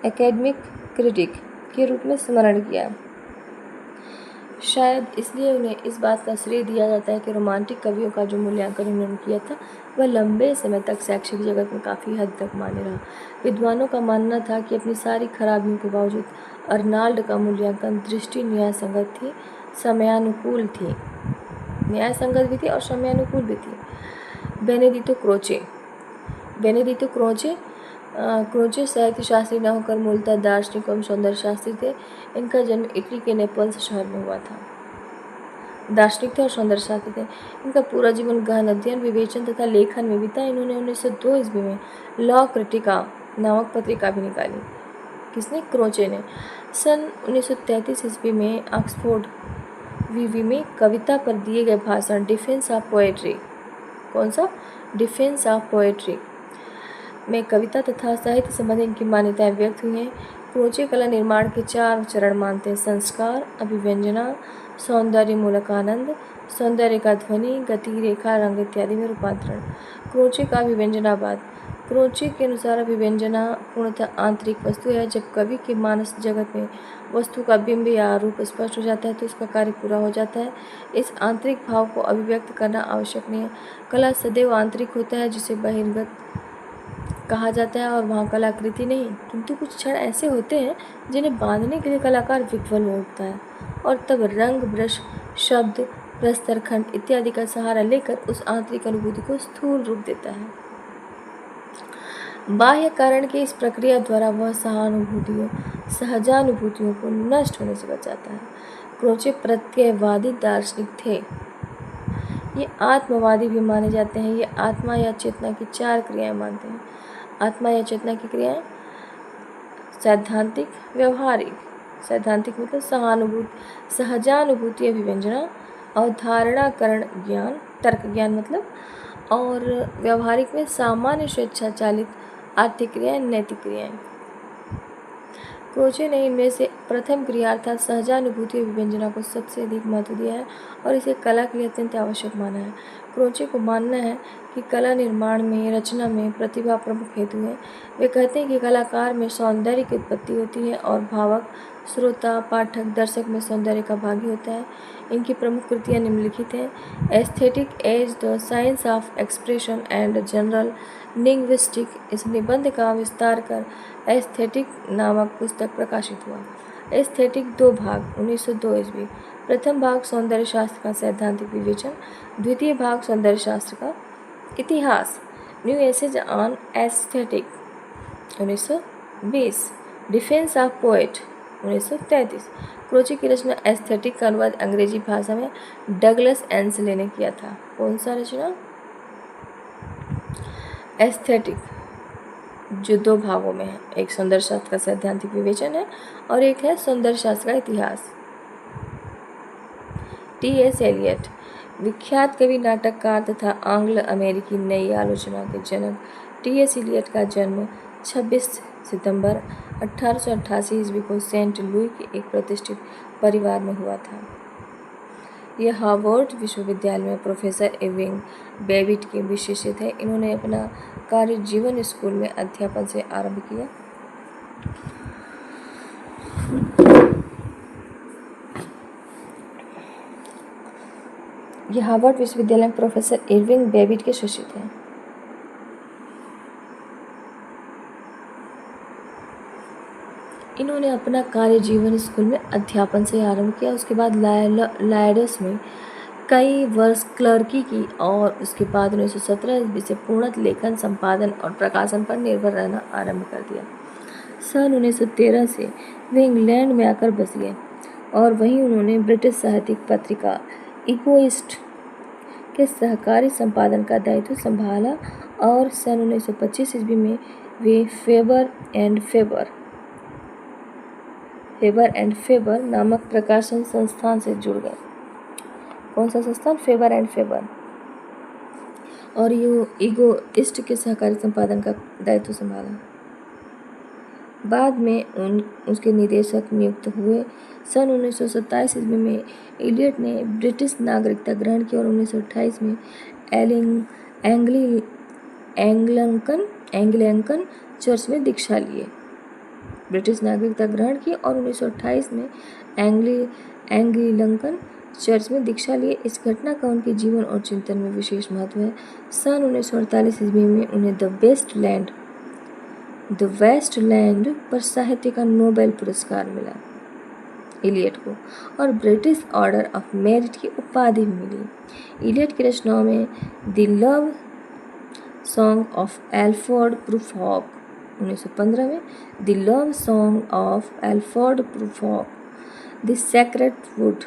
एकेडमिक क्रिटिक के रूप में स्मरण किया। शायद इसलिए उन्हें इस बात का श्रेय दिया जाता है कि रोमांटिक कवियों का जो मूल्यांकन उन्होंने किया था वह लंबे समय तक शैक्षिक जगत में काफ़ी हद तक मान्य रहा। विद्वानों का मानना था कि अपनी सारी खराबियों के बावजूद अर्नाल्ड का मूल्यांकन दृष्टि न्यायसंगत थी, समयानुकूल थी, न्यायसंगत भी थी और समयानुकूल भी थी। बेनेडितो क्रोचे साहित्य शास्त्री न होकर मूलतः दार्शनिक एवं सौंदर्य शास्त्री थे। इनका जन्म इटली के नेपल्स शहर में हुआ था। दार्शनिक थे और सौंदर्य शास्त्री थे। इनका पूरा जीवन गहन अध्ययन, विवेचन तथा लेखन में बीता। इन्होंने 1902 ईस्वी में लॉ क्रिटिका नामक पत्रिका भी निकाली। किसने? क्रोचे ने। सन 1933 ईस्वी में ऑक्सफोर्ड विवि में कविता पर दिए गए भाषण डिफेंस ऑफ पोएट्री, कौन सा? डिफेंस ऑफ पोएट्री में कविता तथा साहित्य संबंधी इनकी मान्यताएं व्यक्त हुई हैं। क्रोचे कला निर्माण के 4 चरण मानते हैं: संस्कार, अभिव्यंजना, सौंदर्य मूलक आनंद, सौंदर्य का ध्वनि, गति, रेखा, रंग इत्यादि में रूपांतरण। क्रोचे का अभिव्यंजनावाद। क्रोचे के अनुसार अभिव्यंजना पूर्णतः आंतरिक वस्तु है। जब कवि के मानस जगत में वस्तु का बिंब या रूप स्पष्ट हो जाता है तो उसका कार्य पूरा हो जाता है। इस आंतरिक भाव को अभिव्यक्त करना आवश्यक नहीं है। कला सदैव आंतरिक होता है, जिसे बहिर्गत कहा जाता है, और वहाँ कलाकृति नहीं। किंतु कुछ क्षण ऐसे होते हैं जिन्हें बांधने के लिए कलाकार विह्वल हो उठता है और तब रंग, ब्रश, शब्द, प्रस्तरखंड इत्यादि का सहारा लेकर उस आंतरिक अनुभूति को स्थूल रूप देता है। बाह्य कारण की इस प्रक्रिया द्वारा वह सहजानुभूतियों को नष्ट होने से बचाता है। क्रोचे प्रत्ययवादी दार्शनिक थे। ये आत्मवादी भी माने जाते हैं। ये आत्मा या चेतना की 4 क्रियाएं मानते हैं। आत्मा या चेतना की क्रियाएं: सैद्धांतिक, व्यवहारिक, सैद्धांतिक मतलब सहजानुभूति, अभिव्यंजना, अवधारणाकरण ज्ञान, तर्क ज्ञान मतलब, और व्यवहारिक में सामान्य स्वेच्छा चालित आर्थिक क्रियाएं, नैतिक क्रियाएं। क्रोचे ने इनमें से प्रथम क्रिया अर्थात सहजानुभूति अभिव्यंजना को सबसे अधिक महत्व दिया है और इसे कला के लिए अत्यंत आवश्यक माना है। क्रोचे को मानना है कि कला निर्माण में, रचना में प्रतिभा प्रमुख हेतु है। वे कहते हैं कि कलाकार में सौंदर्य की उत्पत्ति होती है और भावक, श्रोता, पाठक, दर्शक में सौंदर्य का भागी होता है। इनकी प्रमुख कृतियाँ निम्नलिखित हैं। Aesthetic as the science of expression and general linguistic, इस निबंध का विस्तार कर एस्थेटिक नामक पुस्तक प्रकाशित हुआ। एस्थेटिक 2 भाग 1902 ईस्वी। प्रथम भाग सौंदर्य शास्त्र का सैद्धांतिक विवेचन, द्वितीय भाग सौंदर्य शास्त्र का इतिहास, new essays on aesthetic 1920, defence of poet 1933। Croce की रचना एस्थेटिक का अनुवाद अंग्रेजी भाषा में डगलस एंसले ने किया था। कौन सा रचना? एस्थेटिक, जो 2 भागों में है, एक सौंदर्य शास्त्र का सैद्धांतिक विवेचन है और एक है सौंदर्य शास्त्र का इतिहास। टी.एस. एलियट, विख्यात कवि, नाटककार तथा आंग्ल अमेरिकी नई आलोचना के जनक टी.एस. एलियट का जन्म 26 सितंबर 1888 ईस्वी को सेंट लुई के एक प्रतिष्ठित परिवार में हुआ था। यह हार्वर्ड विश्वविद्यालय में प्रोफेसर इरविंग बेबिट के विशेषित थे। इन्होंने अपना कार्य जीवन स्कूल में अध्यापन से आरंभ किया। यह हार्वर्ड विश्वविद्यालय में प्रोफेसर इरविंग बेबिट के शिष्य थे। इन्होंने अपना कार्य जीवन स्कूल में अध्यापन से आरंभ किया। उसके बाद लायडस में कई वर्ष क्लर्की की और उसके बाद 1917 ईस्वी से पूर्णतः लेखन, संपादन और प्रकाशन पर निर्भर रहना आरंभ कर दिया। सन 1913 से वे इंग्लैंड में आकर बस गए और वहीं उन्होंने ब्रिटिश साहित्यिक पत्रिका इगोइस्ट के सहकारी संपादन का दायित्व संभाला और सन 1925 ईस्वी में वे फेबर एंड फेबर नामक प्रकाशन संस्थान से जुड़ गए। कौन सा संस्थान? Faber and Faber. और इगोइस्ट के सहकारी संपादन का दायित्व संभाला। बाद में उसके निदेशक नियुक्त हुए। सन 1927 ईस्वी में एलियट ने ब्रिटिश नागरिकता ग्रहण की और 1928 में एंग्लिकन चर्च में दीक्षा लिए। ब्रिटिश नागरिकता ग्रहण की और 1928 में एंग्लिकन चर्च में दीक्षा लिए। इस घटना का उनके जीवन और चिंतन में विशेष महत्व है। सन 1948 ईस्वी में उन्हें द वेस्टलैंड पर साहित्य का नोबेल पुरस्कार मिला इलियट को और ब्रिटिश ऑर्डर ऑफ मेरिट की उपाधि मिली। इलियट की रचनाओं में the love song of Alfred Prufrock 1915 में, the love song of Alfred Prufrock, the sacred wood.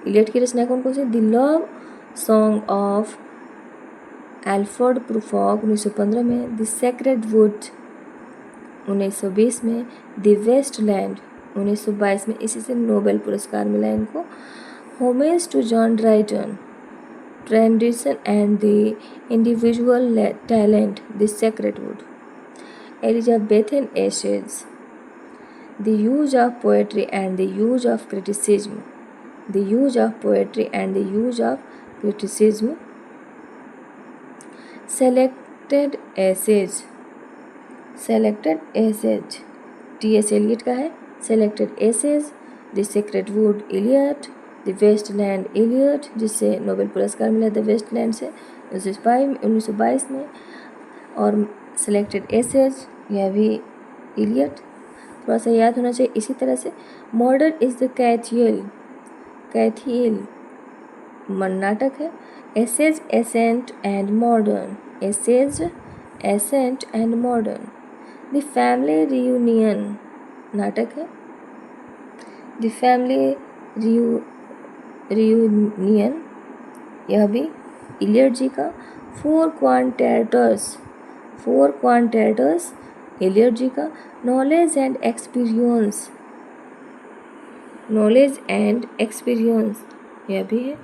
Eliot की रचना कौन कौन सी? The love song of Alfred Prufrock 1915 में, द सेक्रेड वुड 1920 में, द वेस्टलैंड 1922 में। इसी से नोबेल पुरस्कार मिला इनको। Homage to John Dryden, tradition and the individual talent, the sacred wood. Elizabethan essays, the use of poetry and the use of criticism, the use of poetry and the use of criticism. Selected essays T S. Eliot का है। Selected essays, the sacred wood Eliot, the waste land Eliot, जिससे Nobel पुरस्कार मिला the Westland से 1922 में। और selected essays यह भी एलियट, थोड़ा सा याद होना चाहिए। इसी तरह से मॉडर्न इज द कैथियल नाटक है। Essays, ancient and modern, essays, ancient and modern. The family reunion नाटक है। द फैमिली रियूनियन यह भी इलियट जी का। फोर क्वांटेटर्स इलियट जी का। नॉलेज एंड एक्सपीरियंस यह भी है।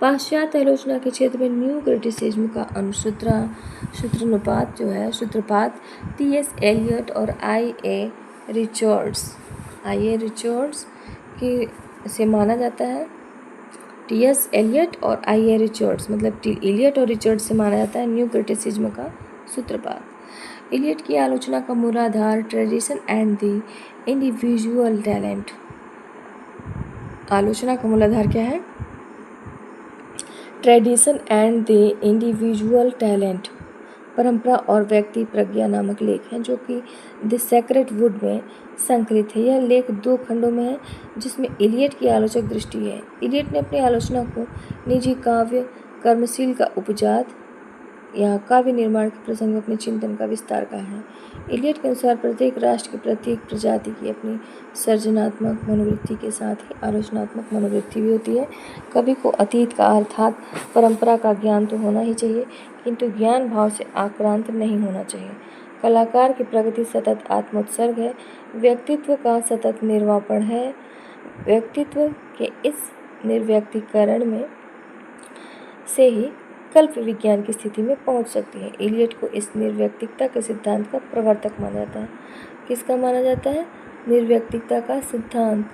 पाश्चात्य आलोचना के क्षेत्र में न्यू क्रिटिसिज्म का सूत्रपात टी.एस. एलियट और आई.ए. रिचर्ड्स की से माना जाता है। टी.एस. एलियट और आई.ए. रिचर्ड्स, मतलब एलियट और रिचर्ड्स से माना जाता है न्यू क्रिटिसिज्म का सूत्रपात। एलियट की आलोचना का मूलाधार tradition and the individual talent. आलोचना का मूलाधार क्या है? Tradition and the individual talent, परंपरा और व्यक्ति प्रज्ञा नामक लेख है, जो कि द सेक्रेड वुड में संकलित है। यह लेख 2 खंडों में है, जिसमें इलियट की आलोचक दृष्टि है। इलियट ने अपनी आलोचना को निजी काव्य कर्मशील का उपजात या काव्य निर्माण के प्रसंग में अपने चिंतन का विस्तार कहा है। इलियट के अनुसार प्रत्येक राष्ट्र की प्रत्येक प्रजाति की अपनी सर्जनात्मक मनोवृत्ति के साथ ही आलोचनात्मक मनोवृत्ति भी होती है। कवि को अतीत का अर्थात परंपरा का ज्ञान तो होना ही चाहिए, किंतु ज्ञान भाव से आक्रांत नहीं होना चाहिए। कलाकार की प्रगति सतत आत्मोत्सर्ग है, व्यक्तित्व का सतत निर्वापण है। व्यक्तित्व के इस निर्व्यक्तिकरण में से ही कल्प विज्ञान की स्थिति में पहुंच सकती है। इलियट को इस निर्व्यक्तिकता के सिद्धांत का प्रवर्तक माना जाता है। किसका माना जाता है? निर्व्यक्तिकता का सिद्धांत,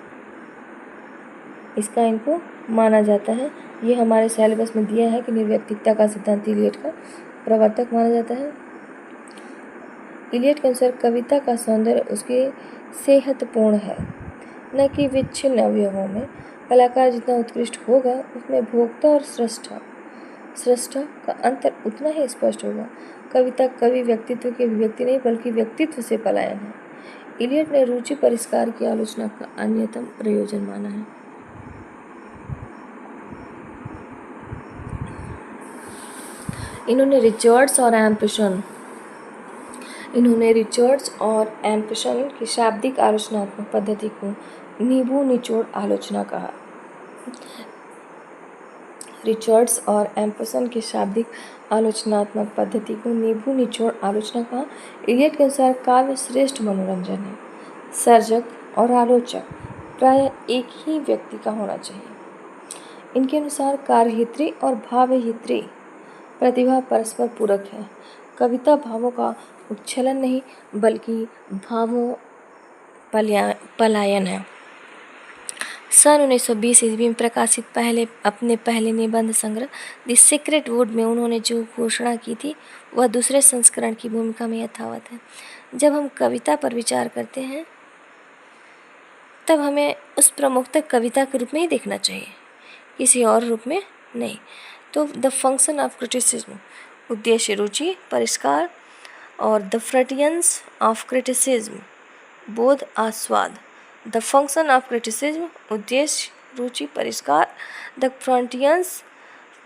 इसका इनको माना जाता है। ये हमारे सिलेबस में दिया है कि निर्व्यक्तिकता का सिद्धांत इलियट का प्रवर्तक माना जाता है। इलियट के अनुसार कविता का सौंदर्य उसके सेहतपूर्ण है, न कि विच्छिन्न अवयवों में। कलाकार जितना उत्कृष्ट होगा, उसमें भोक्ता और सृष्टा का अंतर उतना ही स्पष्ट होगा। कविता कवि व्यक्तित्व की अभिव्यक्ति नहीं, बल्कि व्यक्तित्व से पलायन है। इलियट ने रुचि परिष्कार की आलोचना का अन्यतम प्रयोजन माना है। इन्होंने रिचर्ड्स और एम्पसन की शाब्दिक आलोचनात्मक पद्धति को नींबू निचोड़ आलोचना कहा। रिचर्ड्स और एम्पसन की शाब्दिक आलोचनात्मक पद्धति को नींबू निचोड़ आलोचना कहा। इलियट के अनुसार काव्य श्रेष्ठ मनोरंजन है। सर्जक और आलोचक प्रायः एक ही व्यक्ति का होना चाहिए। इनके अनुसार कार्यहित्री और भावहित्री प्रतिभा परस्पर पूरक है। कविता भावों का उच्छलन नहीं, बल्कि भावों पलायन है। सन 1920 ईस्वी में प्रकाशित अपने पहले निबंध संग्रह द सीक्रेट वुड में उन्होंने जो घोषणा की थी, वह दूसरे संस्करण की भूमिका में यथावत है। जब हम कविता पर विचार करते हैं, तब हमें उस प्रमुखतः कविता के रूप में ही देखना चाहिए, किसी और रूप में नहीं। तो द फंक्शन ऑफ क्रिटिसिज्म, उद्देश्य रुचि परिष्कार, और द फ्रंटियर्स ऑफ क्रिटिसिज्म, बोध आस्वाद। द फंक्शन ऑफ क्रिटिसिज्म, उद्देश्य रुचि परिष्कार, द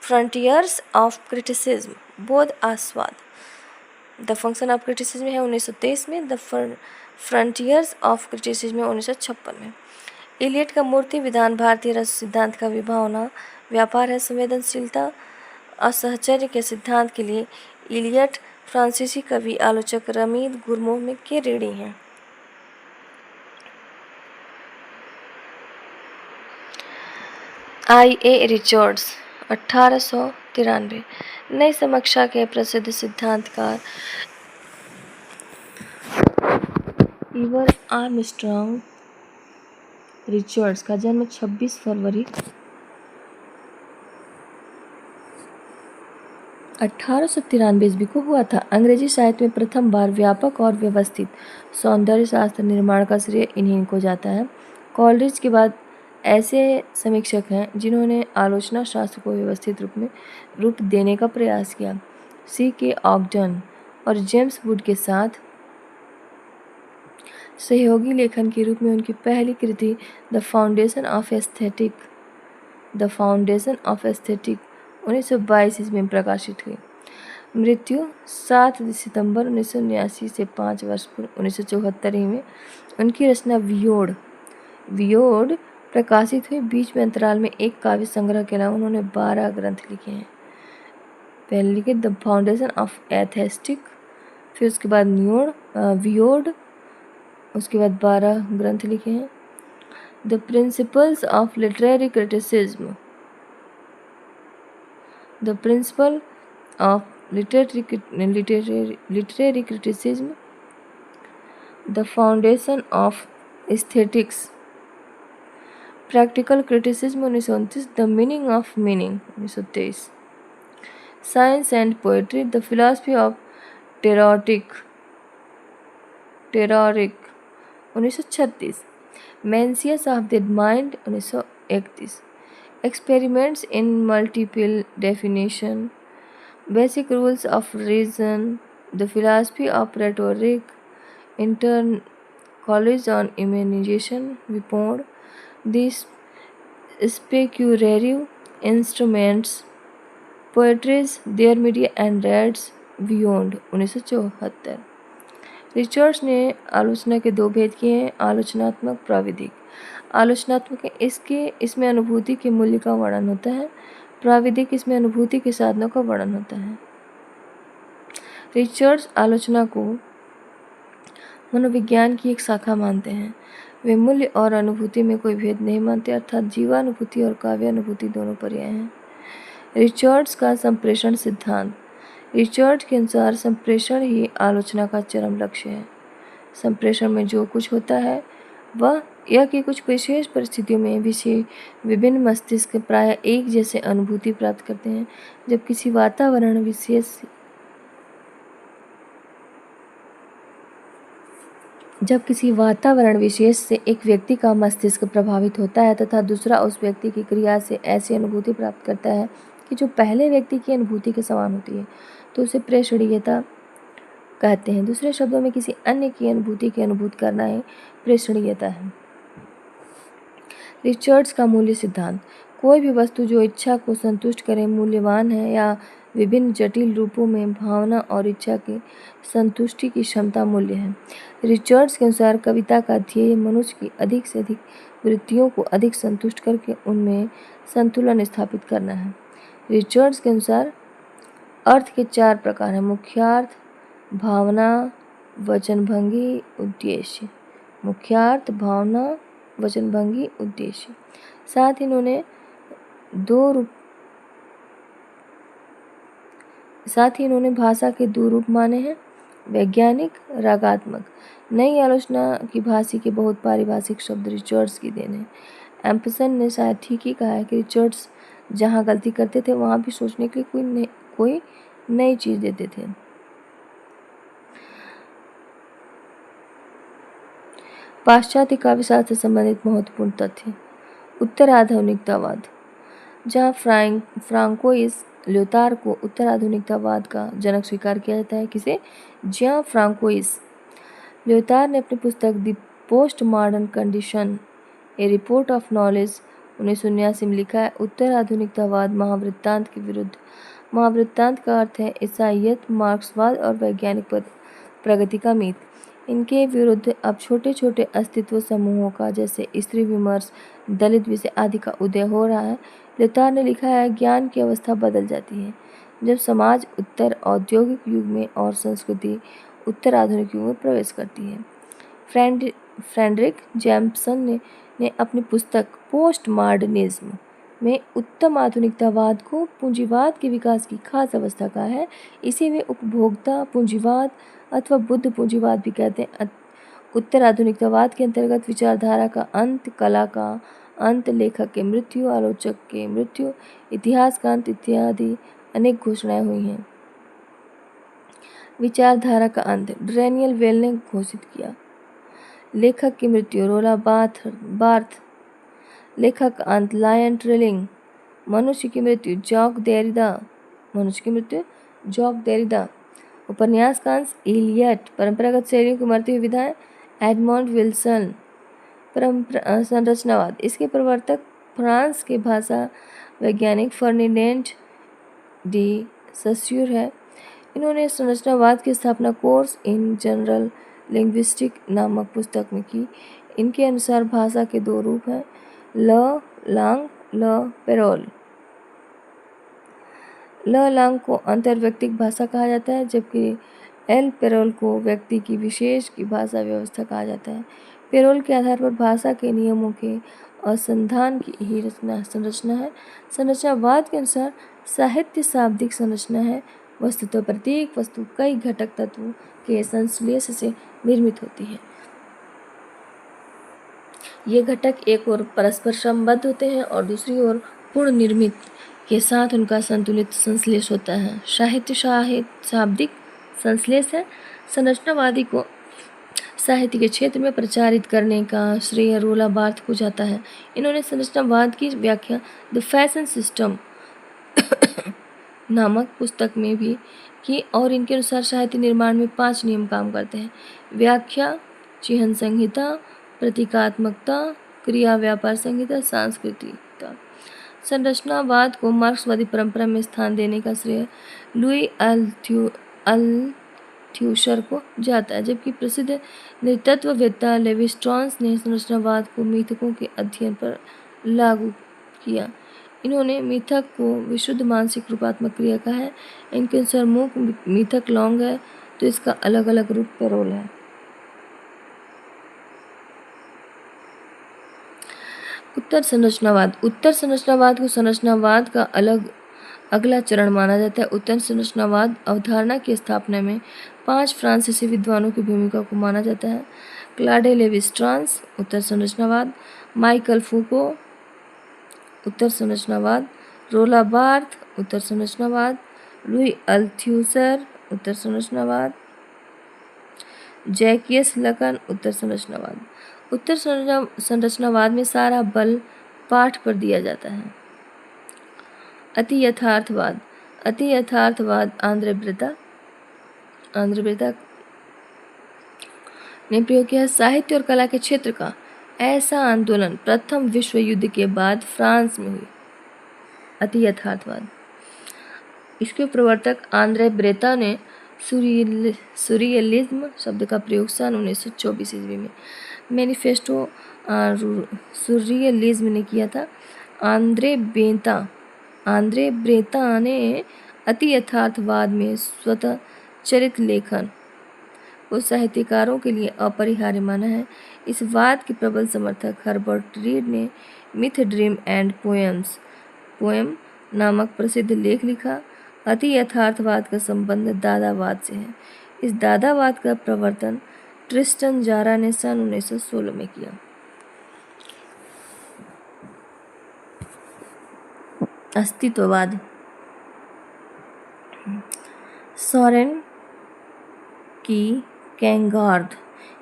फ्रंटियर्स ऑफ क्रिटिसिज्म, बोध आस्वाद। द फंक्शन ऑफ क्रिटिसिज्म है 1923 में, द फ्रंटियर्स ऑफ क्रिटिसिज्म 1956 में। इलियट का मूर्ति विधान भारतीय रस सिद्धांत का विभावना व्यापार है। संवेदनशीलता असहचर्य के सिद्धांत के लिए इलियट फ्रांसीसी कवि आलोचक रमीद गुरमोह में के ऋणी हैं। आई.ए. रिचर्ड्स 1893, नई समीक्षा के प्रसिद्ध सिद्धांतकार ईवर आर्मस्ट्रांग रिचर्ड्स का जन्म 26 फरवरी 1893 ईस्वी को हुआ था। अंग्रेजी साहित्य में प्रथम बार व्यापक और व्यवस्थित सौंदर्य शास्त्र निर्माण का श्रेय इन्हीं को जाता है। कॉलरिज के बाद ऐसे समीक्षक हैं जिन्होंने आलोचना शास्त्र को व्यवस्थित रूप देने का प्रयास किया। C.K. ऑगडन और जेम्स वुड के साथ सहयोगी लेखन के रूप में उनकी पहली कृति द फाउंडेशन ऑफ एस्थेटिक 1922 ईस्वी में प्रकाशित हुई। मृत्यु 7 सितंबर 1979 से 5 वर्ष पूर्व 1974 में उनकी रचना वियोड प्रकाशित हुई। बीच में अंतराल में एक काव्य संग्रह के अलावा उन्होंने 12 ग्रंथ लिखे हैं। पहले लिखे द फाउंडेशन ऑफ एस्थेटिक, फिर उसके बाद वियोड, उसके बाद 12 ग्रंथ लिखे हैं। The principles of literary criticism, the principle of literary criticism, the foundation of aesthetics, practical criticism 1929, the meaning of meaning 1923, science and poetry, the philosophy of rhetoric 1936, Mencius of the mind 1931, experiments in multiple definition, basic rules of reason, the philosophy of rhetoric, intern Coleridge on imagination, विपोर्ड, this speculative instruments, poetries, their media and rats beyond 1974। Richards ने आलोचना के दो भेद किए हैं, आलोचनात्मक प्राविधिक। आलोचनात्मक इसमें अनुभूति के मूल्य का वर्णन होता है, प्राविधिक इसमें अनुभूति के साधनों का वर्णन होता है। रिचर्ड्स आलोचना को मनोविज्ञान की एक शाखा मानते हैं। वे मूल्य और अनुभूति में कोई भेद नहीं मानते, अर्थात जीवानुभूति और काव्यानुभूति दोनों पर्याय हैं। रिचर्ड्स का संप्रेषण सिद्धांत। रिचर्ड्स के अनुसार संप्रेषण ही आलोचना का चरम लक्ष्य है। संप्रेषण में जो कुछ होता है वह यह कि कुछ विशेष परिस्थितियों में विषय विभिन्न मस्तिष्क प्रायः एक जैसे अनुभूति प्राप्त करते हैं। जब किसी वातावरण विशेष से एक व्यक्ति का मस्तिष्क प्रभावित होता है तथा दूसरा उस व्यक्ति की क्रिया से ऐसी अनुभूति प्राप्त करता है कि जो पहले व्यक्ति की अनुभूति के समान होती है, तो उसे प्रेषणीयता कहते हैं। दूसरे शब्दों में किसी अन्य की अनुभूति की अनुभूत करना ही प्रेषणीयता है। रिचर्ड्स का मूल्य सिद्धांत। कोई भी वस्तु जो इच्छा को संतुष्ट करे मूल्यवान है, या विभिन्न जटिल रूपों में भावना और इच्छा की संतुष्टि की क्षमता मूल्य है। रिचर्ड्स के अनुसार कविता का ध्येय मनुष्य की अधिक से अधिक वृत्तियों को अधिक संतुष्ट करके उनमें संतुलन स्थापित करना है। रिचर्ड्स के अनुसार अर्थ के 4 प्रकार हैं, मुख्यार्थ, भावना, वचनभंगी, उद्देश्य। मुख्यार्थ, भावना, वचनभंगी, उद्देश्य। साथ ही इन्होंने भाषा के 2 रूप माने हैं, वैज्ञानिक, रागात्मक। नई आलोचना की भाषा के बहुत पारिभाषिक शब्द रिचर्ड्स की देन है। एम्पसन ने शायद ठीक ही कहा है कि रिचर्ड्स जहाँ गलती करते थे वहाँ भी सोचने के लिए कोई नई चीज़ देते थे। पाश्चात्य काव्यशास्त्र से संबंधित महत्वपूर्ण तथ्य। उत्तराधुनिकतावाद। जहाँ फ्रांकोइस ल्योतार को उत्तराधुनिकतावाद का जनक स्वीकार किया जाता है। किसे? जहाँ फ्रांकोइस ल्योतार ने अपनी पुस्तक the post modern condition A report of knowledge 1979 में लिखा है, उत्तराधुनिकतावाद महावृत्तांत के विरुद्ध। महावृत्तांत का अर्थ है ईसाइयत, मार्क्सवाद और वैज्ञानिक प्रगति का मिथ। इनके विरुद्ध अब छोटे छोटे अस्तित्व समूहों का, जैसे स्त्री विमर्श, दलित विषय आदि का उदय हो रहा है। ल्योतार ने लिखा है, ज्ञान की अवस्था बदल जाती है जब समाज उत्तर औद्योगिक युग में और संस्कृति उत्तर आधुनिक युग में प्रवेश करती है। फ्रेडरिक जैम्पसन ने अपनी पुस्तक पोस्ट मॉडर्निज्म में उत्तम आधुनिकतावाद को पूंजीवाद के विकास की खास अवस्था कहा है। इसे वे उपभोक्ता पूंजीवाद अथवा बुद्ध पूंजीवाद भी कहते हैं। उत्तर आधुनिकतावाद के अंतर्गत विचारधारा का अंत, कला का अंत, लेखक के मृत्यु, आलोचक के मृत्यु, इतिहास का अंत इत्यादि अनेक घोषणाएं हुई हैं। विचारधारा का अंत डैनियल वेल ने घोषित किया। लेखक की मृत्यु रोला बार्थ। लेखक का अंत लायन ट्रेलिंग। मनुष्य की मृत्यु जॉक देरिदा। उपन्यास का अंश इलियट। परंपरागत शैलियों की मरती हुई विधाएं एडमंड विल्सन। संरचनावाद। इसके प्रवर्तक फ्रांस के भाषा वैज्ञानिक फर्डिनेंड डी सस्यूर है। इन्होंने संरचनावाद की स्थापना कोर्स इन जनरल लिंग्विस्टिक नामक पुस्तक में की। इनके अनुसार भाषा के 2 रूप हैं, ल लांग, ल पेरोल। ल लांग को अंतर्व्यक्तिक भाषा कहा जाता है, जबकि एल पेरोल को व्यक्ति की विशेष की भाषा व्यवस्था कहा जाता है। पेरोल के आधार पर भाषा के नियमों के अनुसंधान की ही संरचना है। संरचनावाद के अनुसार साहित्य शाब्दिक संरचना है। वस्तुतः प्रत्येक वस्तु कई घटक तत्वों के संश्लेष से निर्मित होती है। ये घटक एक ओर परस्पर संबद्ध होते हैं और दूसरी ओर पूर्ण निर्मित के साथ उनका संतुलित संश्लेष होता है। साहित्य शाब्दिक संश्लेष है। संरचनावादी को साहित्य के क्षेत्र में प्रचारित करने का श्रेय रोला बार्थ को जाता है। इन्होंने संरचनावाद की व्याख्या द फैशन सिस्टम नामक पुस्तक में भी की और इनके अनुसार साहित्य निर्माण में 5 नियम काम करते हैं: व्याख्या, चिह्न संहिता, प्रतीकात्मकता, क्रिया व्यापार संहिता, सांस्कृतिकता। संरचनावाद को मार्क्सवादी परंपरा में स्थान देने का श्रेय लुई अल्थ्यूशर को जाता है, जबकि प्रसिद्ध नृतत्ववेत्ता लेवी स्ट्रॉन्स ने संरचनावाद को मिथकों के अध्ययन पर लागू किया। इन्होंने मिथक को विशुद्ध मानसिक रूपात्मक क्रिया कहा है। इनके अनुसार मूक मिथक लौंग है तो इसका अलग अलग रूप पेरोल है। उत्तर संरचनावाद को संरचनावाद का अगला चरण माना जाता है। उत्तर संरचनावाद अवधारणा की स्थापना में 5 फ्रांसीसी विद्वानों की भूमिका को माना जाता है: क्लाडे लेवी-स्ट्रॉन्स, उत्तर संरचनावाद; माइकल फूको, उत्तर संरचनावाद; रोला बार्थ, उत्तर संरचनावाद; लुई अल्थ्यूसर, उत्तर संरचनावाद; जैकियस लकन, उत्तर संरचनावाद। उत्तर संरचनावाद में सारा बल पाठ पर दिया जाता है। अति यथार्थवाद आंद्रे ब्रेता ने प्रयोग किया। साहित्य और कला के क्षेत्र का ऐसा आंदोलन प्रथम विश्व युद्ध के बाद फ्रांस में हुई। अति यथार्थवाद, इसके प्रवर्तक आंद्रे ब्रेता ने सुरियलिज्म शब्द का प्रयोग सन 1924 ईस्वी में मैनिफेस्टो सुरियलिज्म ने किया था। आंद्रे ब्रेता ने अति यथार्थवाद में स्वतः चरित्र लेखन को साहित्यकारों के लिए अपरिहार्य माना है। इस वाद के प्रबल समर्थक हर्बर्ट रीड ने मिथ, ड्रीम एंड पोएम नामक प्रसिद्ध लेख लिखा। अति यथार्थवाद का संबंध दादावाद से है। इस दादावाद का प्रवर्तन ट्रिस्टन जारा ने सन 1916 में किया। अस्तित्ववाद, सोरेन की कैंगार्ड,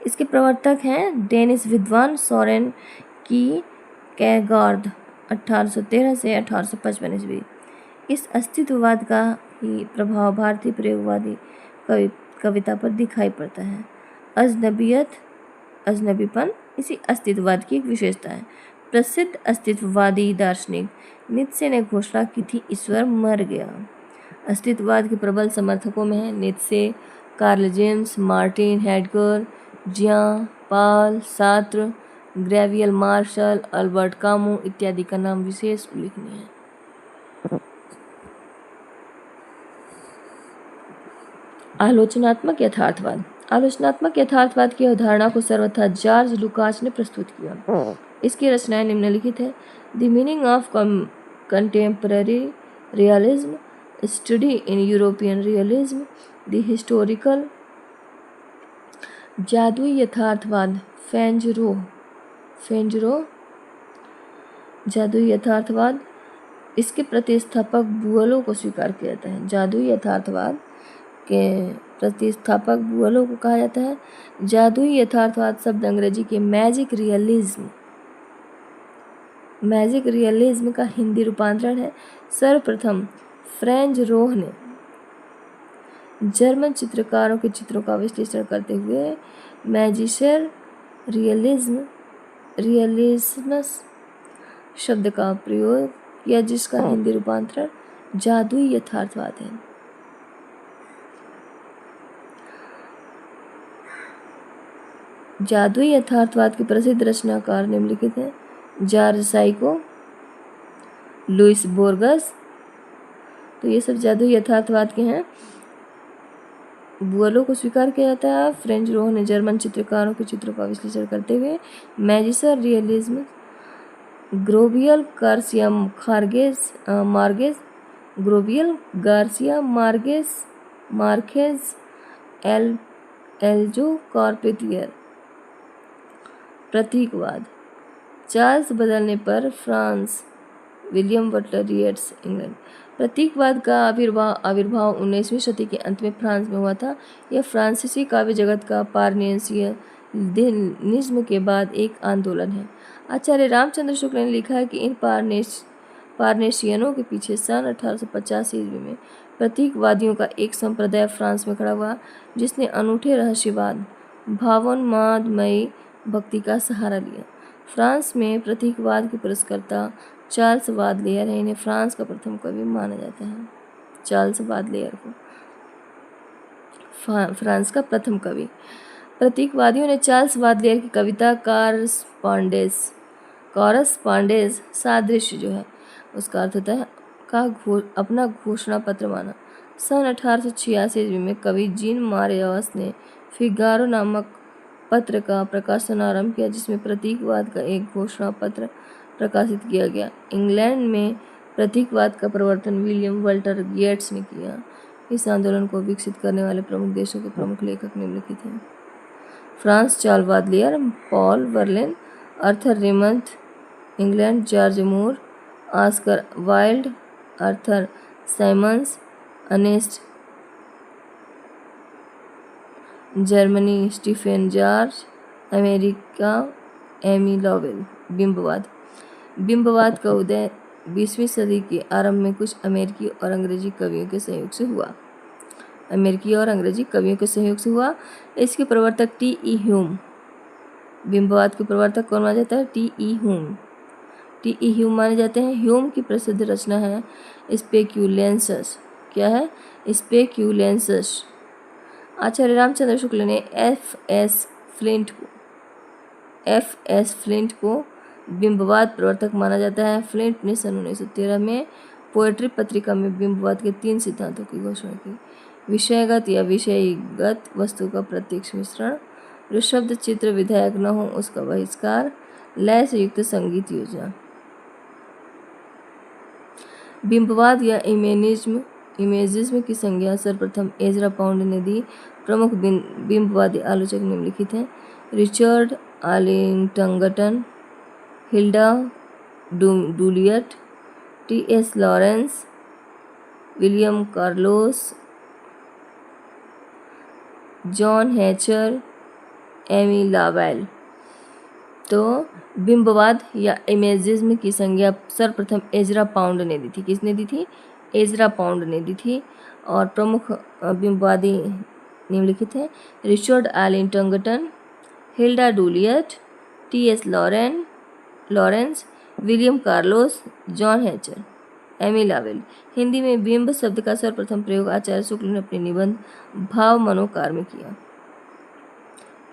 इसके प्रवर्तक हैं डेनिश विद्वान सोरेन की कैंगार्ड 1813 से 1855 ईस्वी। इस अस्तित्ववाद का ही प्रभाव भारतीय प्रयोगवादी कविता पर दिखाई पड़ता है। अजनबीपन इसी अस्तित्ववाद की एक विशेषता है। प्रसिद्ध अस्तित्ववादी दार्शनिक नीत्शे ने घोषणा की थी, ईश्वर मर गया। अस्तित्ववाद के प्रबल समर्थकों में हैं Nietzsche, Karl James, Martin Heidegger, Jean Paul Sartre, Gabriel Marcel, Albert Camus इत्यादि का नाम विशेष उल्लेखनीय है। आलोचनात्मक यथार्थवाद की अवधारणा को सर्वथा जॉर्ज लुकास ने प्रस्तुत किया। इसकी रचनाएं निम्नलिखित है: the meaning of contemporary realism, study in European realism, the historical, जादुई यथार्थवाद, फेंजरो जादुई यथार्थवाद, इसके प्रतिस्थापक बुअलो को स्वीकार किया जाता है। जादुई यथार्थवाद के प्रतिस्थापक बुअलो को कहा जाता है। जादुई यथार्थवाद शब्द अंग्रेजी के मैजिक रियलिज्म का हिंदी रूपांतरण है। सर्वप्रथम फ्रेंच रोह ने जर्मन चित्रकारों के चित्रों का विश्लेषण करते हुए मैजिशर रियलिस्मस शब्द का प्रयोग किया, जिसका हिंदी रूपांतरण जादुई यथार्थवाद है। जादुई यथार्थवाद के प्रसिद्ध रचनाकार निम्नलिखित हैं: जॉर्ज साइको, लुइस बोर्गस। तो ये सब जादुई यथार्थवाद के हैं। बुअलो को स्वीकार किया जाता है। फ्रेंच रोह ने जर्मन चित्रकारों के चित्रों का विश्लेषण करते हुए magical realism, Gabriel Garcia Marquez, Alejo Carpentier. प्रतीकवाद, चार्ल्स बदलने पर France, William Butler Yeats, England. प्रतीकवाद का आविर्भाव 19वीं शती के अंत में फ्रांस में हुआ था। यह फ्रांसीसी काव्य जगत का पार्नेसियनिज्म के बाद एक आंदोलन है। आचार्य रामचंद्र शुक्ल ने लिखा है कि इन पार्नेशियनों के पीछे सन 1850 ईस्वी में प्रतीकवादियों का एक संप्रदाय फ्रांस में खड़ा हुआ, जिसने अनूठे रहस्यवाद, भावोन्मादमयी भक्ति का सहारा लिया। फ्रांस में प्रतीकवाद के पुरस्कर्ता चार्ल्स बादलेयर है। इन्हें फ्रांस का प्रथम कवि माना जाता है। चार्ल्स बादलेयर को फ्रांस का प्रथम कवि। प्रतीकवादियों ने चार्ल्स बादलेयर की कविता कॉरस्पॉन्डेंस सादृश्य जो है उसका अर्थ होता है अपना घोषणा पत्र माना। सन 1886 ईस्वी में कवि जीन मारियस ने फिगारो नामक पत्र का प्रकाशन आरंभ किया, जिसमें प्रतीकवाद का एक घोषणा पत्र प्रकाशित किया गया। इंग्लैंड में प्रतीकवाद का प्रवर्तन विलियम बटलर येट्स ने किया। इस आंदोलन को विकसित करने वाले प्रमुख देशों के प्रमुख लेखक निम्नलिखित हैं। France Charles Baudelaire, Paul Verlaine, Arthur Raymond, England George Moore, Oscar Wilde, Arthur Symons, Ernest, Germany Stefan George, America Amy Lowell. बिंबवाद का उदय 20वीं सदी के आरंभ में कुछ अमेरिकी और अंग्रेजी कवियों के सहयोग से हुआ। इसके प्रवर्तक टी.ई. ह्यूम। बिंबवाद के प्रवर्तक कौन माना जाता है? टी.ई. ह्यूम माने जाते हैं। ह्यूम की प्रसिद्ध रचना है स्पेक्युलेंसस। क्या है? स्पेक्युलेंसस। आचार्य रामचंद्र शुक्ल ने एफ.एस. फ्लिंट को बिंबवाद प्रवर्तक माना जाता है। फ्लिंट ने सन 1913 में पोएट्री पत्रिका में बिंबवाद के 3 सिद्धांतों की घोषणा की। विषयगत या विषयीगत वस्तु का प्रत्यक्ष मिश्रण, जो शब्द चित्र विधायक न हो उसका बहिष्कार, लय से युक्त संगीत योजना। बिंबवाद या इमेजिज्म की संज्ञा सर्वप्रथम एजरा पाउंड ने दी। प्रमुख बिंबवादी आलोचक निम्नलिखित हैं: Richard Aldington, Hilda Doolittle, T S. Lawrence, William Carlos, John Hatcher, Amy Lowell. तो बिंबवाद या इमेजिज्म की संज्ञा सर्वप्रथम एजरा पाउंड ने दी थी। किसने दी थी? एजरा पाउंड ने दी थी। और प्रमुख बिंबवादी निम्नलिखित हैं: Richard Aldington, Hilda Doolittle, T S. Lawrence, William Carlos, John Hatcher, Amy Lowell. Hindi में बिंब शब्द का सर्वप्रथम प्रयोग आचार्य शुक्ल ने अपने निबंध भाव मनोकार में किया।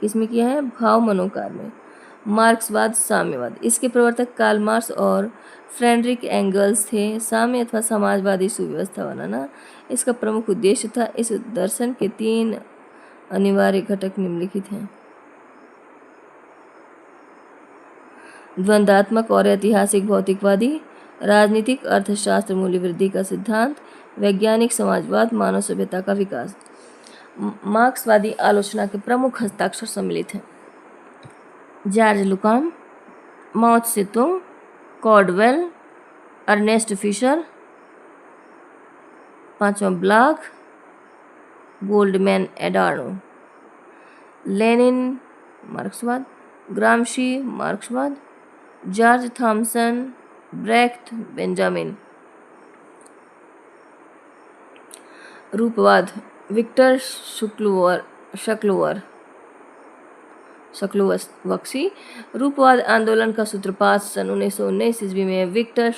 किसमें किया है? भाव मनोकार में। मार्क्सवाद, साम्यवाद। इसके प्रवर्तक कार्ल मार्क्स और फ्रेडरिक एंगल्स थे। साम्य अथवा समाजवादी सुव्यवस्था बनाना इसका प्रमुख उद्देश्य था। इस दर्शन के 3 अनिवार्य घटक निम्नलिखित हैं: द्वंद्वात्मक और ऐतिहासिक भौतिकवादी, राजनीतिक अर्थशास्त्र मूल्य वृद्धि का सिद्धांत, वैज्ञानिक समाजवाद, मानव सभ्यता का विकास। मार्क्सवादी आलोचना के प्रमुख हस्ताक्षर सम्मिलित हैं: George Lukacs, Mao Tse tung, Caudwell, Ernest Fischer, 5वां ब्लॉक, गोल्डमैन एडॉर्नो। लेनिन मार्क्सवाद, ग्रामशी मार्क्सवाद, जॉर्ज थॉमसन, ब्रेख्त, बेंजामिन। रूपवाद, विक्टर शक्लोवस्की। रूपवाद आंदोलन का सूत्रपात सन 1919 ईस्वी में विक्टर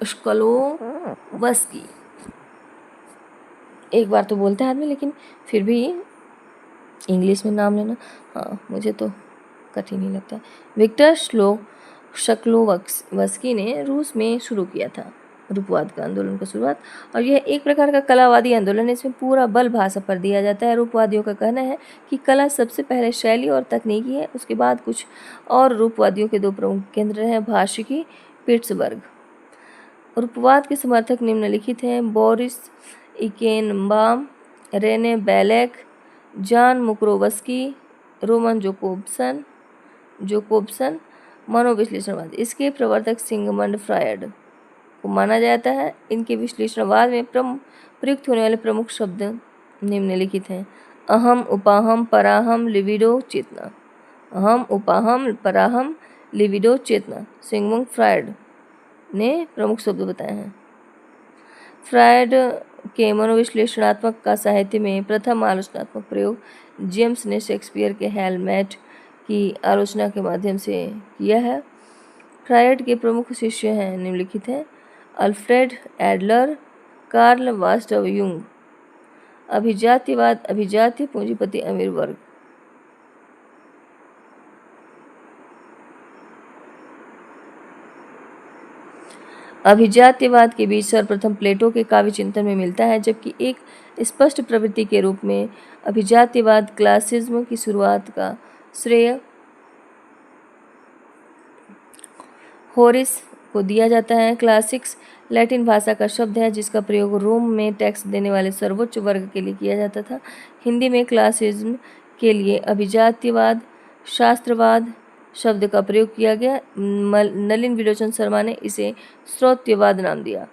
शक्लोवस्की। एक बार तो बोलता है आदमी, लेकिन फिर भी इंग्लिश में नाम लेना मुझे तो कठिन ही लगता है। विक्टर शक्लोवस्की ने रूस में शुरू किया था रूपवाद का आंदोलन का शुरुआत, और यह एक प्रकार का कलावादी आंदोलन है। इसमें पूरा बल भाषा पर दिया जाता है। रूपवादियों का कहना है कि कला सबसे पहले शैली और तकनीकी है, उसके बाद कुछ और। रूपवादियों के 2 प्रमुख केंद्र हैं: भाषिकी, पिट्सबर्ग। रूपवाद के समर्थक निम्नलिखित हैं: बोरिस इकेनबाम, रेने बैलेक, जॉन मुक्रोवस्की, रोमन जोकोब्सन, जोकोब्सन मनोविश्लेषणवाद, इसके प्रवर्तक सिगमंड फ्रायड को माना जाता है। इनके विश्लेषणवाद में प्रयुक्त होने वाले प्रमुख शब्द निम्नलिखित हैं: अहम, उपाहम, पराहम, लिबिडो, चेतना। अहम, उपाहम, पराहम, लिबिडो, चेतना सिगमंड फ्रायड ने प्रमुख शब्द बताए हैं। फ्रायड के मनोविश्लेषणात्मक का साहित्य में प्रथम आलोचनात्मक प्रयोग जेम्स ने शेक्सपियर के हैमलेट की आलोचना के माध्यम से किया है। फ्रायड के प्रमुख शिष्य हैं निम्नलिखित हैं: अल्फ्रेड एडलर, कार्ल वास्टव यूंग। अभिजात्यवाद, अभिजात्य, पूंजीपति, अमीर वर्ग। अभिजात्यवाद के बीच सर्वप्रथम प्लेटो के काव्य चिंतन में मिलता है, जबकि एक स्पष्ट प्रवृत्ति के रूप में अभिजात्यवाद क्लासिज्म की शुरुआत का श्रेय होरेस को दिया जाता है। क्लासिक्स लैटिन भाषा का शब्द है जिसका प्रयोग रोम में टैक्स देने वाले सर्वोच्च वर्ग के लिए किया जाता था। हिंदी में क्लासिज्म के लिए अभिजात्यवाद, शास्त्रवाद शब्द का प्रयोग किया गया। नलिन विलोचन शर्मा ने इसे श्रोत्यवाद नाम दिया।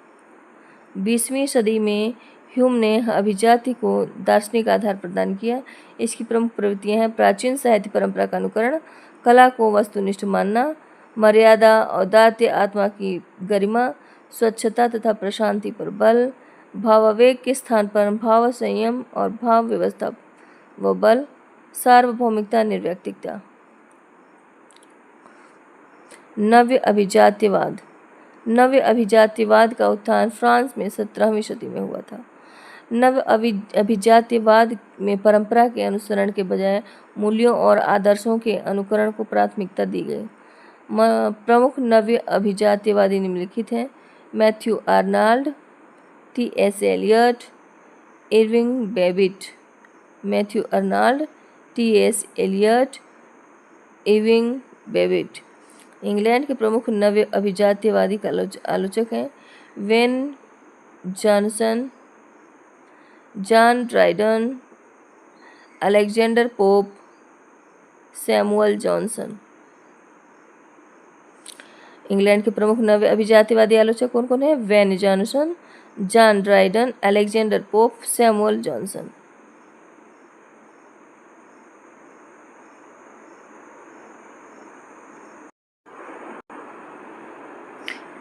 20वीं सदी में ह्यूम ने अभिजात्य को दार्शनिक आधार प्रदान किया। इसकी प्रमुख प्रवृत्तियां हैं: प्राचीन साहित्य परंपरा का अनुकरण, कला को वस्तुनिष्ठ मानना, मर्यादा, औदात्य, आत्मा की गरिमा, स्वच्छता तथा प्रशांति पर बल, भावावेग के स्थान पर भाव संयम और भाव व्यवस्था व बल, सार्वभौमिकता, निर्व्यक्तिकता। नव्य अभिजात्यवाद। नव्य अभिजात्यवाद का उत्थान फ्रांस में 17वीं सदी में हुआ था। नव अभिजात्यवाद में परंपरा के अनुसरण के बजाय मूल्यों और आदर्शों के अनुकरण को प्राथमिकता दी गई। प्रमुख नव्य अभिजात्यवादी निम्नलिखित हैं: Matthew Arnold, T S. Eliot, Irving Babbitt. Matthew Arnold, T S. Eliot, Irving Babbitt. England के प्रमुख नव्य अभिजात्यवादी आलोचक हैं: Ben Jonson, John Dryden, Alexander Pope, Samuel Johnson. England के प्रमुख नव्य अभिजात्यवादी आलोचक कौन कौन है? Ben Jonson, John Dryden, Alexander Pope, Samuel Johnson.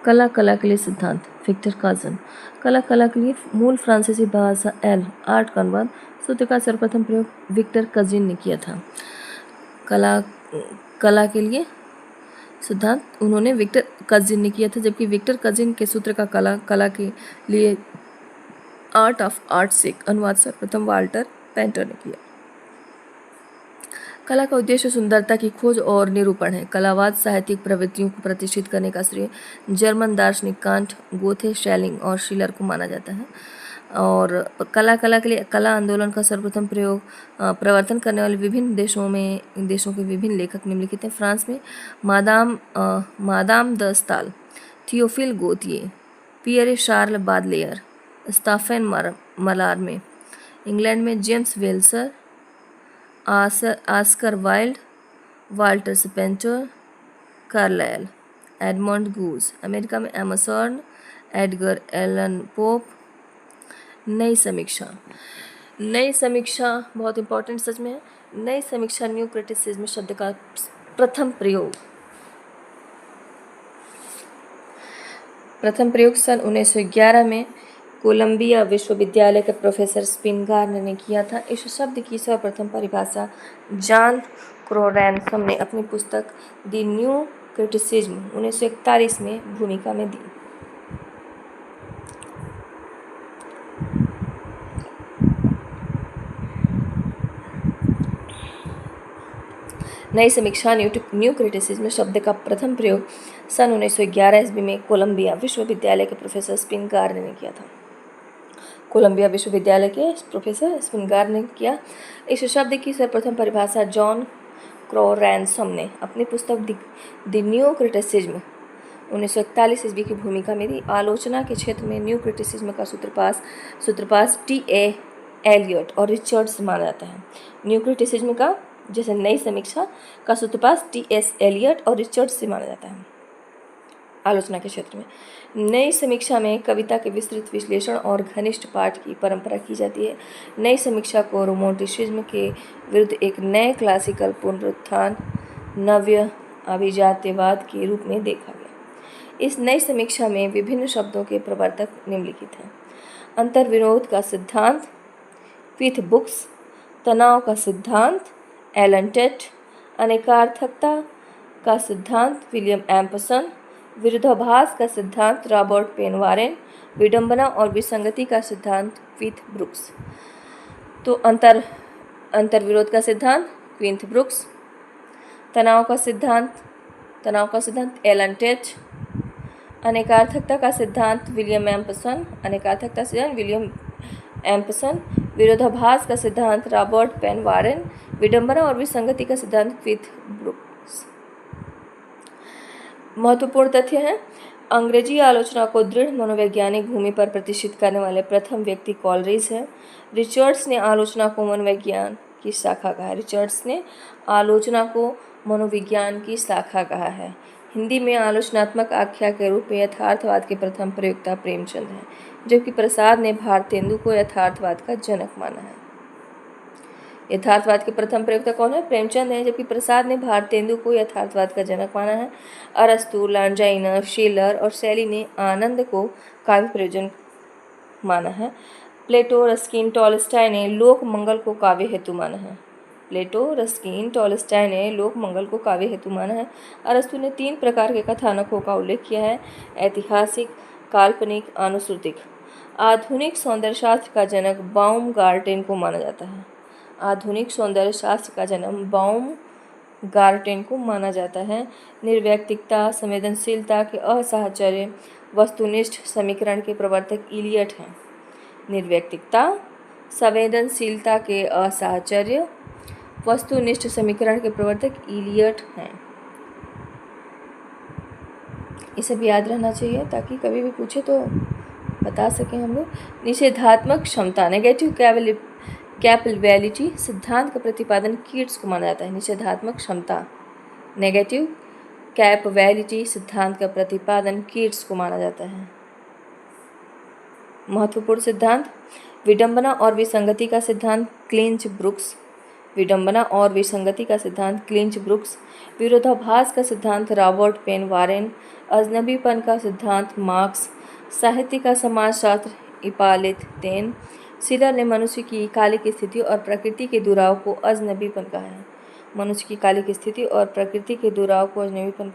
कला के लिए सिद्धांत विक्टर काजन। कला के लिए मूल फ्रांसीसी भाषा आर्ट का अनुवाद सूत्र का सर्वप्रथम प्रयोग विक्टर काजिन ने किया था। कला के लिए सिद्धांत उन्होंने विक्टर काजिन ने किया था, जबकि विक्टर काजिन के सूत्र का कला के लिए आर्ट ऑफ आर्ट से अनुवाद सर्वप्रथम वाल्टर पेंटर ने किया। कला का उद्देश्य सुंदरता की खोज और निरूपण है। कलावाद साहित्यिक प्रवृत्तियों को प्रतिष्ठित करने का श्रेय जर्मन दार्शनिक कांट, गोथे, शेलिंग और शिलर को माना जाता है। और कला के लिए कला आंदोलन का सर्वप्रथम प्रवर्तन करने वाले विभिन्न देशों के विभिन्न लेखक निम्नलिखित हैं: फ्रांस में Madame de Stael, Theophile Gautier, Pierre Charles Baudelaire, Stephane Mallarme. England में जेम्स वेल्सर, Oscar Wilde, Walter Spencer, Carlyle, Edmund Gosse. America में एमर्सन, एडगर एलन पोप। नई समीक्षा बहुत इंपॉर्टेंट सच में है। नई समीक्षा न्यू क्रिटिसिज्म शब्द का प्रथम प्रयोग सन 1911 में कोलंबिया विश्वविद्यालय के प्रोफेसर स्पिनगार्न ने किया था। इस शब्द की सर्वप्रथम परिभाषा जॉन क्रॉरैनसम ने अपनी पुस्तक द न्यू क्रिटिसिज्म 1941 में भूमिका में दी। नई समीक्षा न्यू क्रिटिसिज्म शब्द का प्रथम प्रयोग सन 1911 ईस्वी में कोलंबिया विश्वविद्यालय के प्रोफेसर स्पिनगार्न ने किया था। कोलंबिया विश्वविद्यालय के प्रोफेसर स्पिनगार्न ने किया। इस शब्द की सर्वप्रथम परिभाषा जॉन क्रॉरैनसम ने अपनी पुस्तक द न्यू क्रिटिसिज्म 1941 ईस्वी की भूमिका में दी। आलोचना के क्षेत्र में न्यू क्रिटिसिज्म का सूत्रपात T.A. एलियट और रिचर्ड्स माना जाता है। न्यू क्रिटिसिज्म का जैसे नई समीक्षा का सूत्रपात टी.एस. एलियट और रिचर्ड से माना जाता है। आलोचना के क्षेत्र में नई समीक्षा में कविता के विस्तृत विश्लेषण और घनिष्ठ पाठ की परंपरा की जाती है। नई समीक्षा को रोमांटिसिज्म के विरुद्ध एक नए क्लासिकल पुनरुत्थान नव्य अभिजात्यवाद के रूप में देखा गया। इस नई समीक्षा में विभिन्न शब्दों के प्रवर्तक निम्नलिखित हैं: अंतर्विरोध का सिद्धांत पीथ बुक्स, तनाव का सिद्धांत एलन टेट, अनेकार्थकता का सिद्धांत विलियम एम्पसन, विरोधाभास का सिद्धांत रॉबर्ट पेन वारेन, विडंबना और विसंगति का सिद्धांत पीथ ब्रुक्स। तो अंतर्विरोध का सिद्धांत पीथ ब्रुक्स, तनाव का सिद्धांत एलन टेट, अनेकार्थकता का सिद्धांत विलियम एम्पसन, विरोधाभास का सिद्धांत रॉबर्ट पेन वारेन, विडंबना और विसंगति का सिद्धांत पीथ ब्रुक्स। महत्वपूर्ण तथ्य हैं: अंग्रेजी आलोचना को दृढ़ मनोवैज्ञानिक भूमि पर प्रतिष्ठित करने वाले प्रथम व्यक्ति कॉलरिज है। रिचर्ड्स ने आलोचना को मनोविज्ञान की शाखा कहा है। हिंदी में आलोचनात्मक आख्या के रूप में यथार्थवाद के प्रथम प्रयोक्ता प्रेमचंद हैं, जबकि प्रसाद ने भारतेंदु को यथार्थवाद का जनक माना है। यथार्थवाद के प्रथम प्रयोक्ता कौन है? प्रेमचंद है, जबकि प्रसाद ने भारतेंदु को यथार्थवाद का जनक माना है। अरस्तु, लॉन्जाइनर, शेलर और शैली ने आनंद को काव्य प्रयोजन माना है। प्लेटो, रस्किन, टॉलस्टॉय ने लोक मंगल को काव्य हेतु माना है। अरस्तु ने 3 प्रकार के कथानकों का उल्लेख किया है: ऐतिहासिक, काल्पनिक, आनुश्रुतिक। आधुनिक सौंदर्यशास्त्र का जनक बाउमगार्टेन को माना जाता है। निर्वैयक्तिकता, संवेदनशीलता के असाहचर्य, वस्तुनिष्ठ समीकरण के प्रवर्तक इलियट हैं। निर्वैयक्तिकता, संवेदनशीलता के असाहचर्य, वस्तुनिष्ठ समीकरण के प्रवर्तक इलियट हैं। ये सब याद रहना चाहिए ताकि कभी भी पूछे तो बता सकें हम लोग। निषेधात्मक क्षमता, नेगेटिव कैपेबिलिटी सिद्धांत का प्रतिपादन कीट्स को माना जाता है। निषेधात्मक क्षमता, नेगेटिव कैपेबिलिटी सिद्धांत का प्रतिपादन कीट्स को माना जाता है। महत्वपूर्ण सिद्धांत: विडंबना और विसंगति का सिद्धांत क्लिंच ब्रुक्स, विरोधाभास का सिद्धांत रॉबर्ट पेन वारेन, अजनबीपन का सिद्धांत मार्क्स, साहित्य का समाजशास्त्र हिप्पोलित तेन। शिलर ने मनुष्य की कालिक स्थिति और प्रकृति के दुराव को अजनबीपन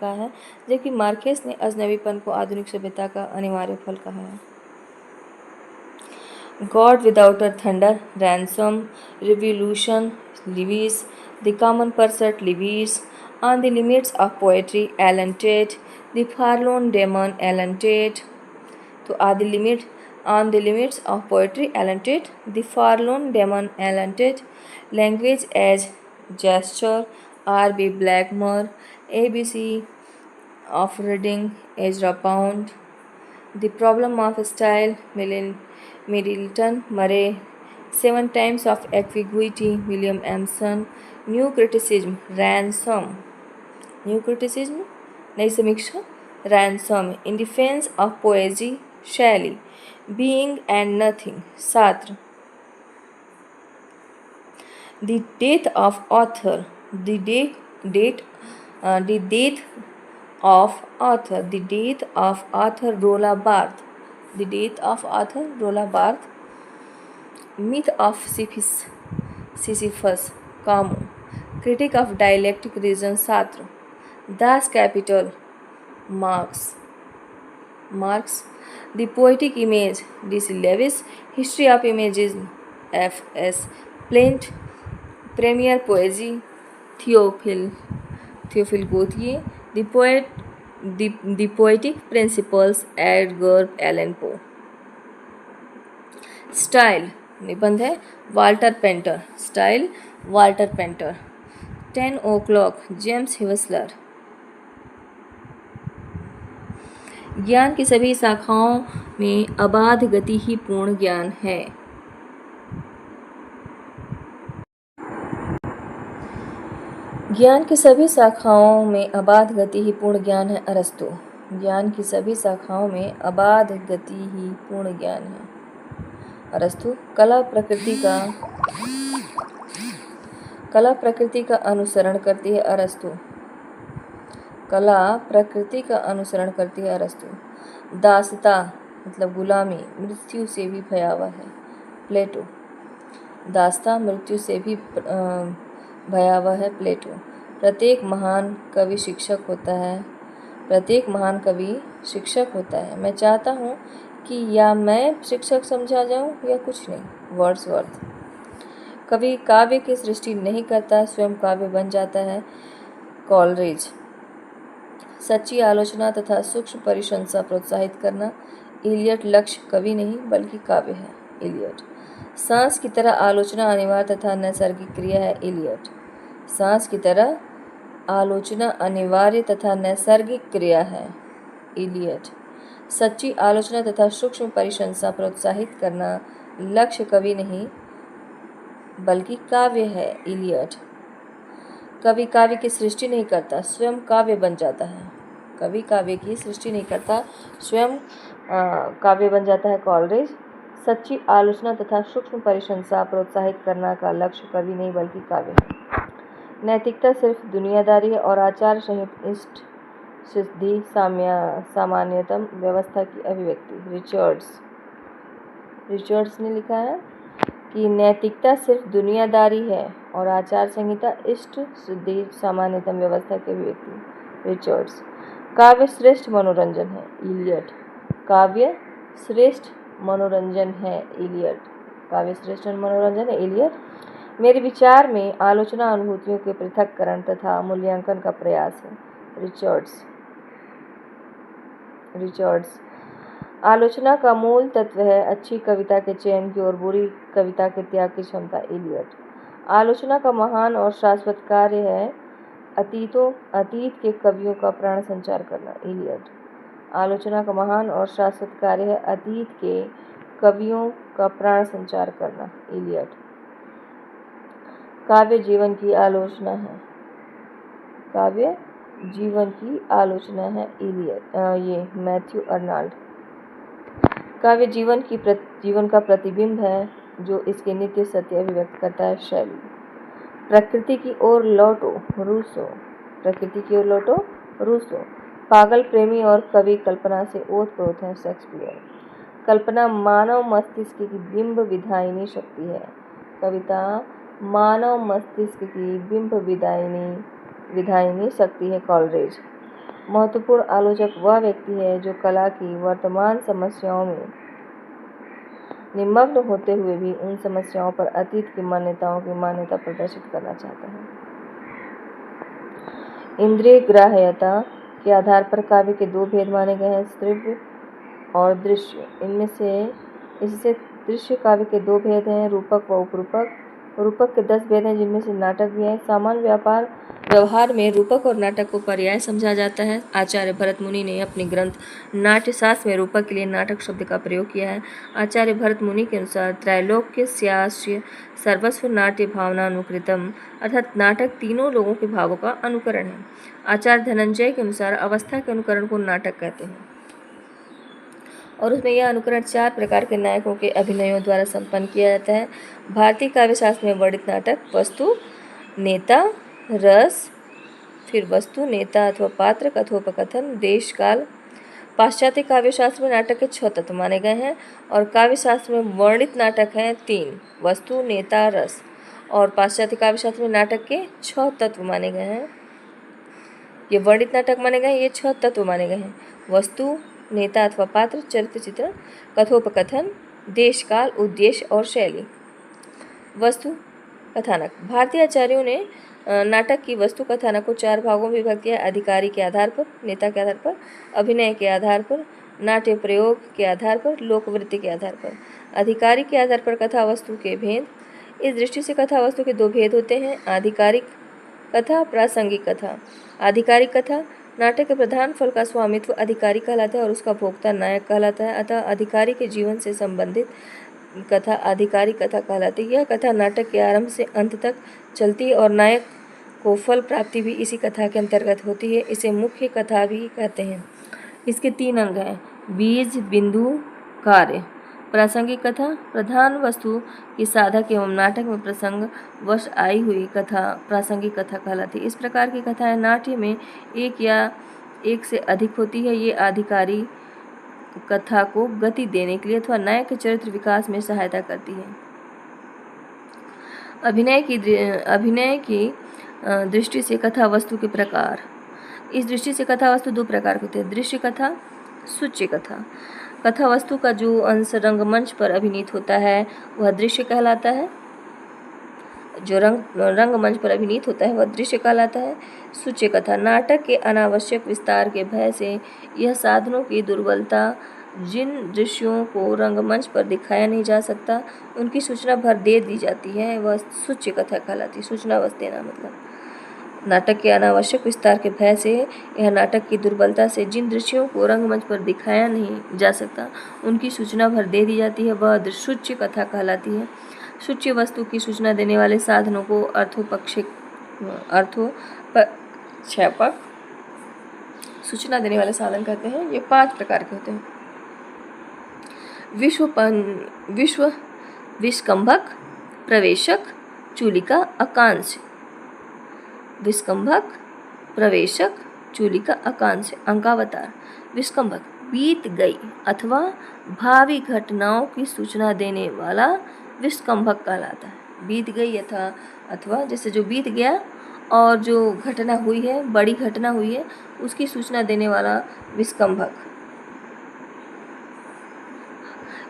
कहा है। जबकि मार्केस ने अजनबीपन को आधुनिक सभ्यता का अनिवार्य फल कहा है। God without a thunder, Ransom, revolution, Leavis, the common person, Leavis, on the limits of poetry, Allen Tate, the forlorn demon, Allen Tate. तो on the limits of poetry, Allen Tate, the forlorn demon, Allen Tate, language as gesture, R.B. Blackmur, ABC of reading, Ezra Pound, the problem of style, Middleton Murry, 7 times of ambiguity, William Empson, new criticism, नई समीक्षा, Ransom, in defence of पोएजी, Shelley, being and nothing, Sartre, the death of author, रोला Barthes, myth of Sisyphus, Camus, critic of dialectic reason, Sartre, Das Kapital, Marx, the poetic image, D.C. Lewis, history of imagism, F.S. Plint, premier poesy, Theophile Gautier, the poetic principles, Edgar Allan Poe। Style निबंध है Walter painter. 10 o'clock, James हिवस्लर। ज्ञान की सभी शाखाओं में अबाध गति ही पूर्ण ज्ञान है। ज्ञान की सभी शाखाओं में अबाध गति ही पूर्ण ज्ञान है, अरस्तु। ज्ञान की सभी शाखाओं में अबाध गति ही पूर्ण ज्ञान है, अरस्तु। कला प्रकृति का अनुसरण करती है, अरस्तु। कला प्रकृति का अनुसरण करती है, अरस्तु। दासता मतलब गुलामी मृत्यु से भी भयावह है, प्लेटो। दासता मृत्यु से भी भयावह है, प्लेटो। प्रत्येक महान कवि शिक्षक होता है, प्रत्येक महान कवि शिक्षक होता है। मैं चाहता हूँ कि या मैं शिक्षक समझा जाऊँ या कुछ नहीं, वर्ड्सवर्थ। कवि काव्य की सृष्टि नहीं करता, स्वयं काव्य बन जाता है, कॉलरिज। सच्ची आलोचना तथा सूक्ष्म परिशंसा प्रोत्साहित करना, इलियट। लक्ष्य कवि नहीं बल्कि काव्य है, इलियट। सांस की तरह आलोचना अनिवार्य तथा नैसर्गिक क्रिया है, इलियट। सांस की तरह आलोचना अनिवार्य तथा नैसर्गिक क्रिया है, इलियट। सच्ची आलोचना तथा सूक्ष्म परिशंसा प्रोत्साहित करना लक्ष्य कवि नहीं बल्कि काव्य है, इलियट। कवि काव्य की सृष्टि नहीं करता, स्वयं काव्य बन जाता है। कवि काव्य की सृष्टि नहीं करता, स्वयं काव्य बन जाता है, कॉलरिज। सच्ची आलोचना तथा सूक्ष्म परिशंसा प्रोत्साहित करना का लक्ष्य कवि नहीं बल्कि काव्य है। नैतिकता सिर्फ दुनियादारी है और आचार संहित इष्ट सिद्धि सामान्यतम व्यवस्था की अभिव्यक्ति, रिचर्ड्स ने लिखा है कि नैतिकता सिर्फ दुनियादारी है और आचार संहिता इष्ट सिद्धि सामान्यतम व्यवस्था की अभिव्यक्ति, रिचर्ड्स। काव्य श्रेष्ठ मनोरंजन है, इलियट। काव्य श्रेष्ठ मनोरंजन है, इलियट। काव्य श्रेष्ठ मनोरंजन है, इलियट। मेरे विचार में आलोचना अनुभूतियों के पृथक्करण तथा मूल्यांकन का प्रयास है, रिचर्ड्स। आलोचना का मूल तत्व है अच्छी कविता के चयन की और बुरी कविता के त्याग की क्षमता, इलियट। आलोचना का महान और शाश्वत कार्य है अतीत के कवियों का प्राण संचार करना, इलियट। आलोचना का महान और शाश्वत कार्य है अतीत के कवियों का प्राण संचार करना, इलियट। काव्य जीवन की आलोचना है, काव्य जीवन की आलोचना है, इलियट। ये मैथ्यू अर्नाल्ड। काव्य जीवन का प्रतिबिंब है जो इसके नित्य सत्य अभिव्यक्त करता है, शैली। प्रकृति की ओर लौटो, रूसो। प्रकृति की ओर लौटो, रूसो। पागल प्रेमी और कवि कल्पना से ओतप्रोत है, शेक्सपियर। कल्पना मानव मस्तिष्क की बिंब विधायिनी शक्ति है, कविता मानव मस्तिष्क की बिंब विधायिनी शक्ति है, कॉलरिज। महत्वपूर्ण आलोचक वह व्यक्ति है जो कला की वर्तमान समस्याओं में निमग्न होते हुए भी उन समस्याओं पर अतीत की मान्यताओं की मान्यता प्रदर्शित करना चाहता है। इंद्रिय ग्राह्यता के आधार पर काव्य के दो भेद माने गए हैं, श्रव्य और दृश्य। इससे दृश्य काव्य के दो भेद हैं, रूपक व उपरूपक। रूपक के 10 भेद हैं जिनमें से नाटक भी है। सामान्य व्यवहार में रूपक और नाटक को पर्याय समझा जाता है। आचार्य भरत मुनि ने अपने ग्रंथ नाट्यशास्त्र में रूपक के लिए नाटक शब्द का प्रयोग किया है। आचार्य भरत मुनि के अनुसार त्रैलोक्यस्यास्य सर्वस्व नाट्य भावनानुकृतम, अर्थात नाटक तीनों लोगों के भावों का अनुकरण है। आचार्य धनंजय के अनुसार अवस्था के अनुकरण को नाटक कहते हैं और उसमें यह अनुकरण 4 प्रकार के नायकों के अभिनयों द्वारा संपन्न किया जाता है। भारतीय काव्यशास्त्र में वर्णित नाटक वस्तु, नेता, रस, फिर वस्तु, नेता अथवा पात्र, कथोपकथन, देश, काल। पाश्चात्य काव्यशास्त्र में नाटक के 6 तत्व माने गए हैं और काव्यशास्त्र में वर्णित नाटक हैं 3, वस्तु, नेता, रस। और पाश्चात्य काव्यशास्त्र में नाटक के 6 तत्व माने गए हैं। ये वर्णित नाटक माने गए, ये 6 तत्व माने गए हैं, वस्तु, नेता अथवा पात्र, चरित्र चित्रण, कथोपकथन, देश, काल, उद्देश्य और शैली। वस्तु कथानक। भारतीय आचार्यों ने नाटक की वस्तु कथानक को 4 भागों में विभक्त किया है, अधिकारी के आधार पर, नेता के आधार पर, अभिनय के आधार पर, नाट्य प्रयोग के आधार पर, लोकवृत्ति के आधार पर। अधिकारी के आधार पर कथा वस्तु के भेद। इस दृष्टि से कथा वस्तु के 2 भेद होते हैं, आधिकारिक कथा, प्रासंगिक कथा। आधिकारिक कथा नाटक के प्रधान फल का स्वामित्व अधिकारी कहलाता है और उसका भोक्ता नायक कहलाता है, अतः अधिकारी के जीवन से संबंधित कथा आधिकारिक कथा कहलाती है। यह कथा नाटक के आरंभ से अंत तक चलती है और नायक को फल प्राप्ति भी इसी कथा के अंतर्गत होती है। इसे मुख्य कथा भी कहते हैं। इसके 3 अंग हैं: बीज, बिंदु, कार्य। प्रासंगिक कथा प्रधान वस्तु की साधक एवं नाटक में प्रसंग वश आई हुई कथा प्रासंगिक कथा कहलाती है। इस प्रकार की कथाएं नाट्य में एक या एक से अधिक होती है। ये आधिकारिक कथा को गति देने के लिए अथवा नायक के चरित्र विकास में सहायता करती है। अभिनय की दृष्टि से कथा वस्तु के प्रकार। इस दृष्टि से कथा वस्तु 2 प्रकार के होते हैं: दृश्य कथा, सूच्य कथा। कथा वस्तु का जो अंश रंगमंच पर अभिनीत होता है वह दृश्य कहलाता है। जो रंगमंच पर अभिनीत होता है वह दृश्य कहलाता है। सूच्य कथा नाटक के अनावश्यक विस्तार के भय से यह साधनों की दुर्बलता, जिन दृश्यों को रंगमंच पर दिखाया नहीं जा सकता उनकी सूचना भर दे दी जाती है, वह सूच्य कथा कहलाती है। सूचना बस देना मतलब नाटक के अनावश्यक विस्तार के भय से यह नाटक की दुर्बलता से जिन दृश्यों को रंगमंच पर दिखाया नहीं जा सकता उनकी सूचना भर दे दी जाती है, वह सूच्य कथा कहलाती है। सूच्य वस्तु की सूचना देने वाले साधनों को अर्थोपक्षेपक सूचना देने वाले साधन कहते हैं। ये 5 प्रकार के होते हैं: विस्कंभक, प्रवेशक, चूलिका, अकांश। विस्कंभक, प्रवेशक, चूलिका, अकांश। अंकावतार विस्कंभक बीत गई अथवा भावी घटनाओं की सूचना देने वाला विस्कंभक कहलाता है। बीत गई अथवा जैसे जो बीत गया और जो घटना हुई है, बड़ी घटना हुई है, उसकी सूचना देने वाला विस्कंभक।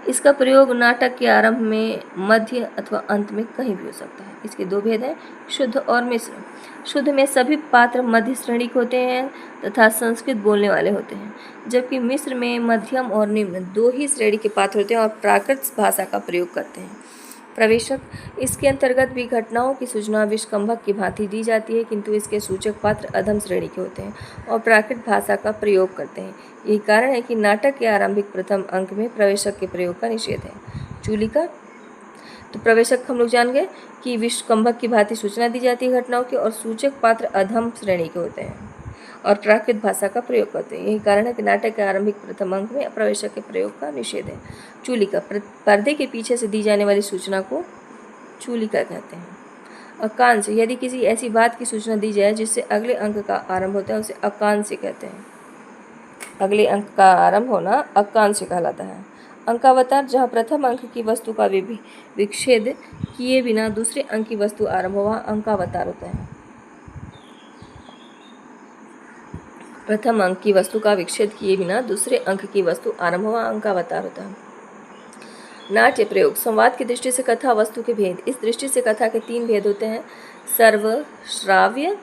इसका प्रयोग नाटक के आरंभ में, मध्य अथवा अंत में कहीं भी हो सकता है। इसके 2 भेद हैं: शुद्ध और मिश्र। शुद्ध में सभी पात्र मध्य श्रेणी के होते हैं तथा संस्कृत बोलने वाले होते हैं, जबकि मिश्र में मध्यम और निम्न 2 ही श्रेणी के पात्र होते हैं और प्राकृत भाषा का प्रयोग करते हैं। प्रवेशक इसके अंतर्गत भी घटनाओं की सूचना विस्कंभक की भांति दी जाती है, किंतु इसके सूचक पात्र अधम श्रेणी के होते हैं और प्राकृत भाषा का प्रयोग करते हैं। यही कारण है कि नाटक के आरंभिक प्रथम अंक में प्रवेशक के प्रयोग का निषेध है। चूलिका तो प्रवेशक हम लोग जान गए कि विस्कंभक की भांति सूचना दी जाती है घटनाओं की, और सूचक पात्र अधम श्रेणी के होते हैं और प्राकृत भाषा का प्रयोग करते हैं। यही कारण है कि नाटक के आरंभिक प्रथम अंक में प्रवेशक के प्रयोग का निषेध है। चूलिका पर्दे के पीछे से दी जाने वाली सूचना को चूलिका कहते हैं। अकांश यदि किसी ऐसी बात की सूचना दी जाए जिससे अगले अंक का आरंभ होता है उसे अकांश कहते हैं। अगले अंक का आरंभ होना अकांश कहलाता है। अंकावतार जहाँ प्रथम अंक की वस्तु का विच्छेद किए बिना दूसरे अंक की वस्तु आरंभ हो वहाँ अंकावतार होता है। प्रथम अंक की वस्तु का विच्छेद किए बिना दूसरे अंक की वस्तु आरंभ हुआ अंकावतार होता है। नाट्य प्रयोग संवाद की दृष्टि से कथा वस्तु के भेद। इस दृष्टि से कथा के 3 भेद होते हैं: सर्वश्राव्य,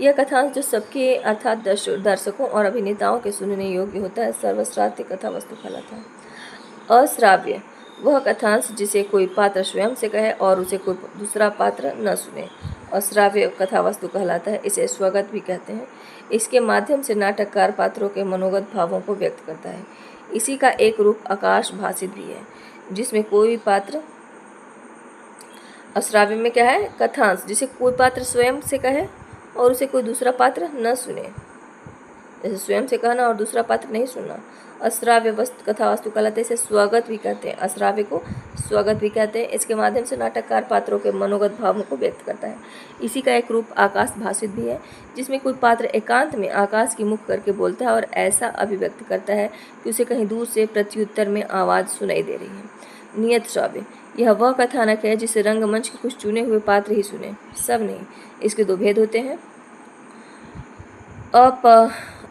यह कथांश जो सबके अर्थात दर्शकों और अभिनेताओं के सुनने योग्य होता है, सर्वश्राव्य कथा वस्तु कहलाता है। अश्राव्य वह कथांश जिसे कोई पात्र स्वयं से कहे और उसे कोई दूसरा पात्र न सुने, अश्राव्य कथा वस्तु कहलाता है। इसे स्वगत भी कहते हैं। इसके माध्यम से नाटककार पात्रों के मनोगत भावों को व्यक्त करता है। इसी का एक रूप आकाश भाषित भी है, जिसमें कोई पात्र अश्राव्य में क्या है, कथांश जिसे कोई पात्र स्वयं से कहे और उसे कोई दूसरा पात्र न सुने, जैसे स्वयं से कहना और दूसरा पात्र नहीं सुनना। अश्राव्य कथा वस्तु कहलाते हैं। इसे स्वगत भी कहते हैं। अश्राव्य को स्वगत भी कहते हैं। इसके माध्यम से नाटककार पात्रों के मनोगत भावों को व्यक्त करता है। इसी का एक रूप आकाश भाषित भी है, जिसमें कोई पात्र एकांत में आकाश की मुख करके बोलता है और ऐसा अभिव्यक्त करता है कि उसे कहीं दूर से प्रत्युत्तर में आवाज़ सुनाई दे रही है। नियत श्राव्य यह वह कथानक है जिसे रंगमंच के कुछ चुने हुए पात्र ही सुने, सब नहीं। इसके 2 भेद होते हैं: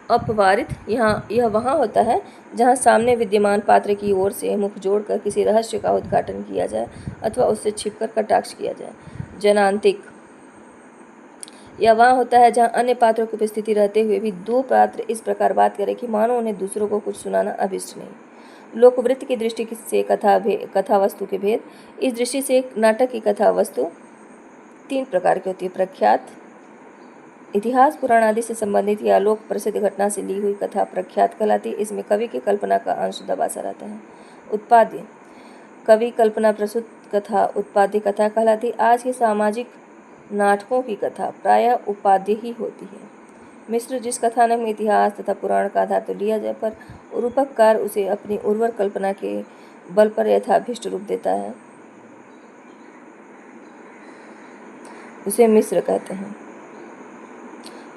अपवारित यह वहाँ होता है जहाँ सामने विद्यमान पात्र की ओर से मुख जोड़कर किसी रहस्य का उद्घाटन किया जाए अथवा उससे छिपकर कटाक्ष किया जाए। जनांतिक यह वहाँ होता है जहाँ अन्य पात्रों की उपस्थिति रहते हुए भी 2 पात्र इस प्रकार बात करें कि मानो उन्हें दूसरों को कुछ सुनाना अभिष्ट नहीं। लोकवृत्ति की दृष्टि से कथा वस्तु के भेद। इस दृष्टि से एक नाटक की कथा वस्तु 3 प्रकार की होती है: प्रख्यात, इतिहास पुराण आदि से संबंधित या लोक प्रसिद्ध घटना से ली हुई कथा प्रख्यात कहलाती है। इसमें कवि की कल्पना का अंश दबा सा रहता है। उत्पाद्य कवि कल्पना प्रसूत कथा उत्पाद्य कथा कहलाती है। आज की सामाजिक नाटकों की कथा प्रायः उपादेय ही होती है। मिश्र जिस कथानक में इतिहास तथा पुराण का आधार तो लिया जाए, पर रूपककार उसे अपनी उर्वर कल्पना के बल पर यथाभिष्ट रूप देता है, उसे मिश्र कहते हैं।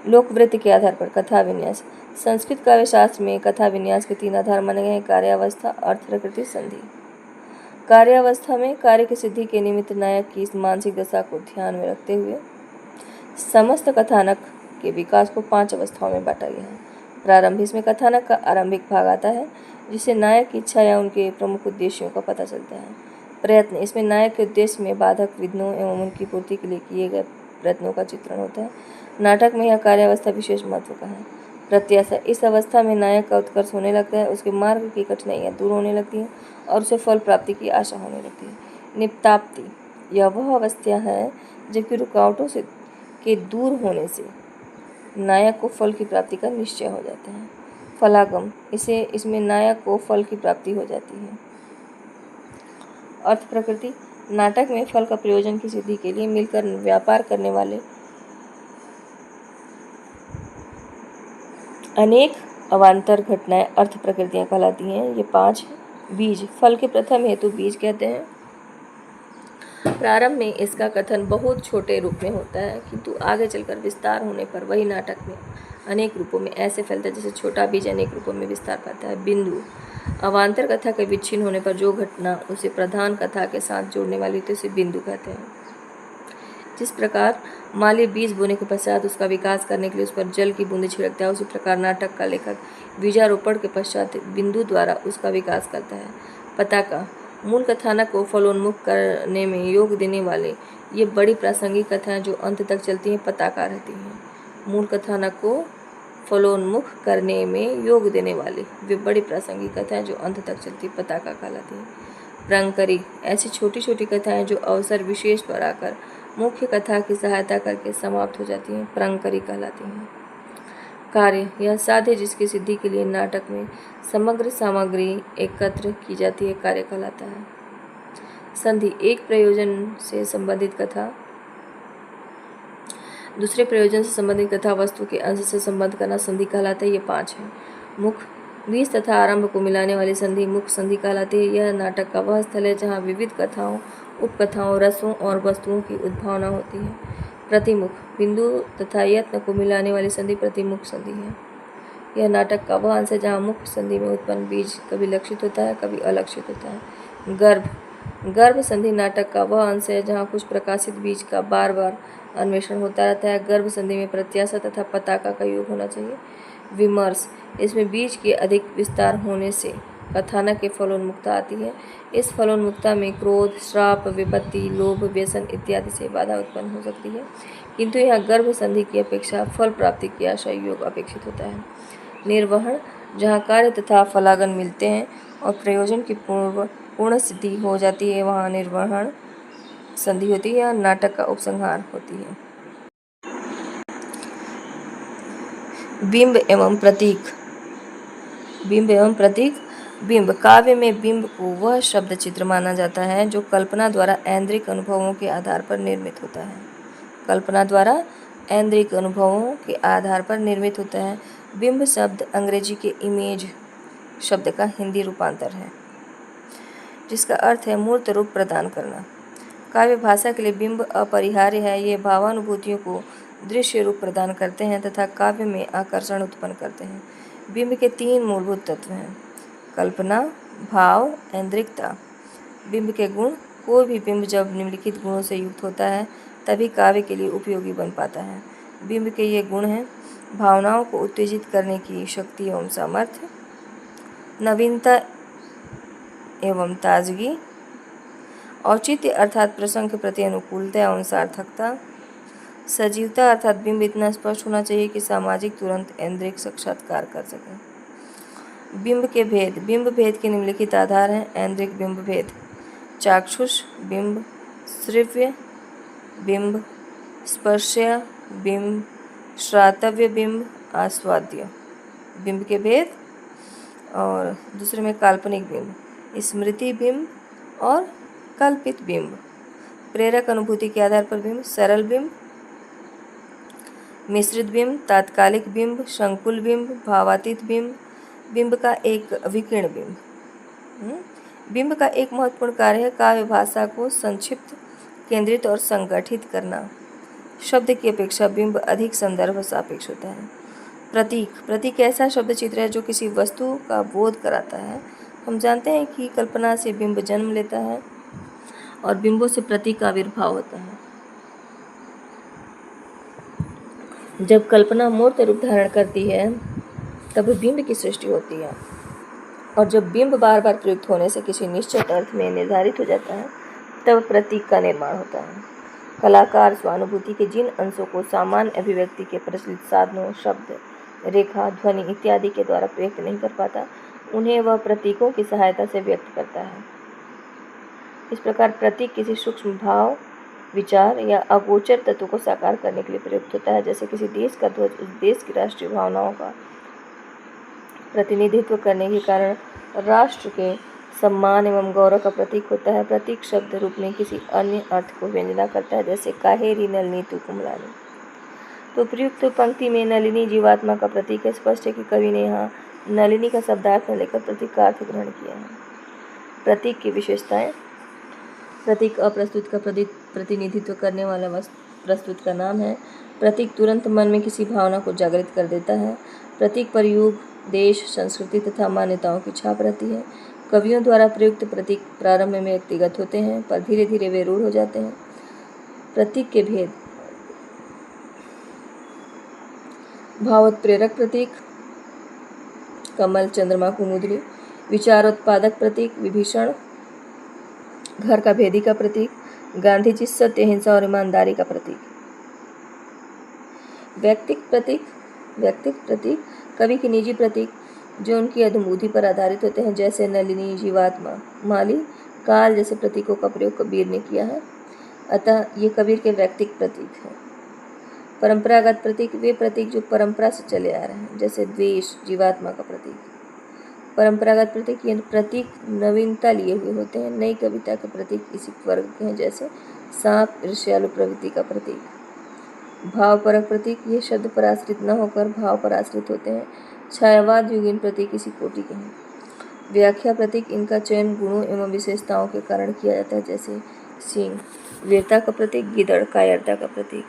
लोकवृत्ति के आधार पर कथा विन्यास। संस्कृत काव्य शास्त्र में कथा विन्यास के 3 आधार माने गए हैं: कार्यावस्था, अर्थ, प्रकृति, संधि। कार्यावस्था में कार्य की सिद्धि के निमित्त नायक की इस मानसिक दशा को ध्यान में रखते हुए समस्त कथानक के विकास को 5 अवस्थाओं में बांटा गया है। प्रारंभ, इसमें कथानक का आरंभिक भाग आता है जिससे नायक की इच्छा या उनके प्रमुख उद्देश्यों का पता चलता है। प्रयत्न, इसमें नायक के उद्देश्य में बाधक विघ्नों एवं उनकी पूर्ति के लिए किए गए प्रयत्नों का चित्रण होता है। नाटक में यह कार्यावस्था विशेष महत्व का है। प्रत्याशा, इस अवस्था में नायक का उत्कर्ष होने लगता है, उसके मार्ग की कठिनाइयाँ दूर होने लगती हैं और उसे फल प्राप्ति की आशा होने लगती है। निप्ताप्ति, यह वह अवस्था है जबकि रुकावटों से के दूर होने से नायक को फल की प्राप्ति का निश्चय हो जाता है। फलागम, इसमें नायक को फल की प्राप्ति हो जाती है। अर्थ प्रकृति, नाटक में फल का प्रयोजन की सिद्धि के लिए मिलकर व्यापार करने वाले अनेक अवान्तर घटनाएं अर्थ प्रकृतियां कहलाती हैं। ये 5 बीज, फल के प्रथम हेतु बीज कहते हैं। प्रारंभ में इसका कथन बहुत छोटे रूप में होता है, किंतु आगे चलकर विस्तार होने पर वही नाटक में अनेक रूपों में ऐसे फैलता है जैसे छोटा बीज अनेक रूपों में विस्तार पाता है। बिंदु, अवान्तर कथा के विच्छिन्न होने पर जो घटना उसे प्रधान कथा के साथ जोड़ने वाली होती है उसे बिंदु कहते हैं। जिस प्रकार माली बीज बोने के पश्चात उसका विकास करने के लिए उस पर जल की बूंदें छिड़कता है, उसी प्रकार नाटक का लेखक बीजारोपण के पश्चात बिंदु द्वारा उसका विकास करता है। पताका, मूल कथानक को फलोन्मुख करने में योग देने वाले ये बड़ी प्रासंगिक कथाएं जो अंत तक चलती हैं पताका रहती हैं। मूल कथानक को फलोन्मुख करने में योग देने वाले वे बड़ी प्रासंगिक कथाएं जो अंत तक चलती पताका कहलाती हैं। प्रंकरी, ऐसी छोटी छोटी कथाएं जो अवसर विशेष पर आकर मुख्य कथा की सहायता करके समाप्त हो जाती हैं, प्रंकरी कहलाती हैं। कार्य, यह साध्य जिसकी सिद्धि के लिए नाटक में समग्र सामग्री एकत्र की जाती है, कार्य कहलाता है। संधि, एक प्रयोजन से संबंधित कथा दूसरे प्रयोजन से संबंधित कथा वस्तु के अंश से संबंध करना संधि कहलाता है। ये 5 है। मुख, बीज तथा आरंभ को मिलाने वाली संधि मुख संधि कहलाती है। यह नाटक का वह स्थल है जहाँ विविध कथाओं, उपकथाओं, रसों और वस्तुओं की उद्भावना होती है। प्रतिमुख, बिंदु तथा यत्न को मिलाने वाली संधि प्रतिमुख संधि है। यह नाटक का वह अंश है जहाँ मुख्य संधि में उत्पन्न बीज कभी लक्षित होता है, कभी अलक्षित होता है। गर्भ, गर्भ संधि नाटक का वह अंश है जहाँ कुछ प्रकाशित बीज का बार बार अन्वेषण होता रहता है। गर्भ संधि में प्रत्याशा तथा पताका का योग होना चाहिए। विमर्श, इसमें बीज के अधिक विस्तार होने से कथानक के फलोन्मुक्ता आती है। इस फलोन्मुक्ता में क्रोध, श्राप, विपत्ति, लोभ, व्यसन इत्यादि से बाधा उत्पन्न हो सकती है, किंतु यहाँ गर्भ संधि की अपेक्षा फल प्राप्ति की आशा योग अपेक्षित होता है। निर्वहन, जहाँ कार्य तथा फलागन मिलते हैं और प्रयोजन की पूर्ण सिद्धि हो जाती है, वहाँ निर्वहन संधि होती है, नाटक का उपसंहार होती है। बिंब एवं प्रतीक। बिंब एवं प्रतीक। बिंब, काव्य में बिंब को वह शब्द चित्र माना जाता है जो कल्पना द्वारा ऐन्द्रिक अनुभवों के आधार पर निर्मित होता है। कल्पना द्वारा ऐन्द्रिक अनुभवों के आधार पर निर्मित होता है। बिंब शब्द अंग्रेजी के इमेज शब्द का हिंदी रूपांतर है, जिसका अर्थ है मूर्त रूप प्रदान करना। काव्य भाषा के लिए बिंब अपरिहार्य है। ये भावानुभूतियों को दृश्य रूप प्रदान करते हैं तथा काव्य में आकर्षण उत्पन्न करते हैं। बिंब के 3 मूलभूत तत्व हैं: कल्पना, भाव, ऐन्द्रिकता। बिंब के गुण, कोई भी बिंब जब निम्नलिखित गुणों से युक्त होता है तभी काव्य के लिए उपयोगी बन पाता है। बिंब के ये गुण हैं: भावनाओं को उत्तेजित करने की शक्ति एवं सामर्थ्य, नवीनता एवं ताजगी, औचित्य अर्थात प्रसंग के प्रति अनुकूलता एवं सार्थकता, सजीवता अर्थात बिंब इतना स्पष्ट होना चाहिए कि सामाजिक तुरंत ऐन्द्रिक साक्षात्कार कर सकें। बिंब के भेद। बिंब भेद के निम्नलिखित आधार हैं: ऐन्द्रिक बिंब भेद, चाक्षुष बिंब, श्रव्य बिंब, स्पर्श्य बिंब, श्रातव्य बिंब, आस्वाद्य बिंब के भेद। और दूसरे में काल्पनिक बिंब, स्मृति बिंब और कल्पित बिंब। प्रेरक अनुभूति के आधार पर बिंब, सरल बिंब, मिश्रित बिंब, तात्कालिक बिंब, संकुल बिंब, भावातीत बिंब, बिंब का एक विकीर्ण बिंब। बिंब का एक महत्वपूर्ण कार्य है काव्य भाषा को संक्षिप्त, केंद्रित और संगठित करना। शब्द की अपेक्षा बिंब अधिक संदर्भ सापेक्ष होता है। प्रतीक, प्रतीक ऐसा शब्द चित्र है जो किसी वस्तु का बोध कराता है। हम जानते हैं कि कल्पना से बिंब जन्म लेता है और बिंबों से प्रतीक का आविर्भाव होता है। जब कल्पना मूर्त रूप धारण करती है तब बिंब की सृष्टि होती है, और जब बिंब बार बार प्रयुक्त होने से किसी निश्चित अर्थ में निर्धारित हो जाता है तब प्रतीक का निर्माण होता है। कलाकार स्वानुभूति के जिन अंशों को सामान्य अभिव्यक्ति के प्रचलित साधनों, शब्द, रेखा, ध्वनि इत्यादि के द्वारा व्यक्त नहीं कर पाता, उन्हें वह प्रतीकों की सहायता से व्यक्त करता है। इस प्रकार प्रतीक किसी सूक्ष्म भाव, विचार या अगोचर तत्व को साकार करने के लिए प्रयुक्त होता है। जैसे किसी देश का ध्वज उस देश की राष्ट्रीय भावनाओं का प्रतिनिधित्व करने के कारण राष्ट्र के सम्मान एवं गौरव का प्रतीक होता है। प्रतीक शब्द रूप में किसी अन्य अर्थ को व्यंजना करता है, जैसे काहेरी नलिनी तू कुमलानी। तो प्रयुक्त पंक्ति में नलिनी जीवात्मा का प्रतीक है। स्पष्ट है कि कवि ने यहाँ नलिनी का शब्दार्थ लेकर प्रतीक का अर्थ ग्रहण किया है। प्रतीक की विशेषताएं। प्रतीक अप्रस्तुत का प्रतिनिधित्व करने वाला प्रस्तुत का नाम है। प्रतीक तुरंत मन में किसी भावना को जागृत कर देता है। प्रतीक पर युग, देश, संस्कृति तथा मान्यताओं की छाप रहती है। कवियों द्वारा प्रयुक्त प्रतीक प्रारंभ में व्यक्तिगत होते हैं, पर धीरे धीरे वे रूढ़ हो जाते हैं। प्रतीक के भेद। भावोत्प्रेरक प्रतीक, कमल, चंद्रमा, कुमुदनी। विचारोत्पादक प्रतीक, विभीषण, घर का भेदी का प्रतीक, गांधी जी, सत्य, हिंसा और ईमानदारी का प्रतीक। व्यक्तिक प्रतीक, कवि के निजी प्रतीक जो उनकी अनुभूति पर आधारित होते हैं, जैसे नलिनी, जीवात्मा, माली, काल जैसे प्रतीकों का प्रयोग कबीर ने किया है, अतः ये कबीर के व्यक्तिक प्रतीक हैं। परंपरागत प्रतीक, वे प्रतीक जो परंपरा से चले आ रहे हैं, जैसे द्वेष, जीवात्मा का प्रतीक। परंपरागत प्रतीक, ये प्रतीक नवीनता लिए हुए होते हैं। नई कविता के प्रतीक इसी वर्ग के हैं, जैसे सांप, ईर्ष्यालु प्रवृत्ति का प्रतीक। भावपरक प्रतीक, ये शब्द पर आश्रित न होकर भाव पर आश्रित होते हैं। छायावाद युगीन प्रतीक इसी कोटि के हैं। व्याख्या प्रतीक, इनका चयन गुणों एवं विशेषताओं के कारण किया जाता है, जैसे सिंह। वीरता का प्रतीक, गिदड़, कायरता का प्रतीक।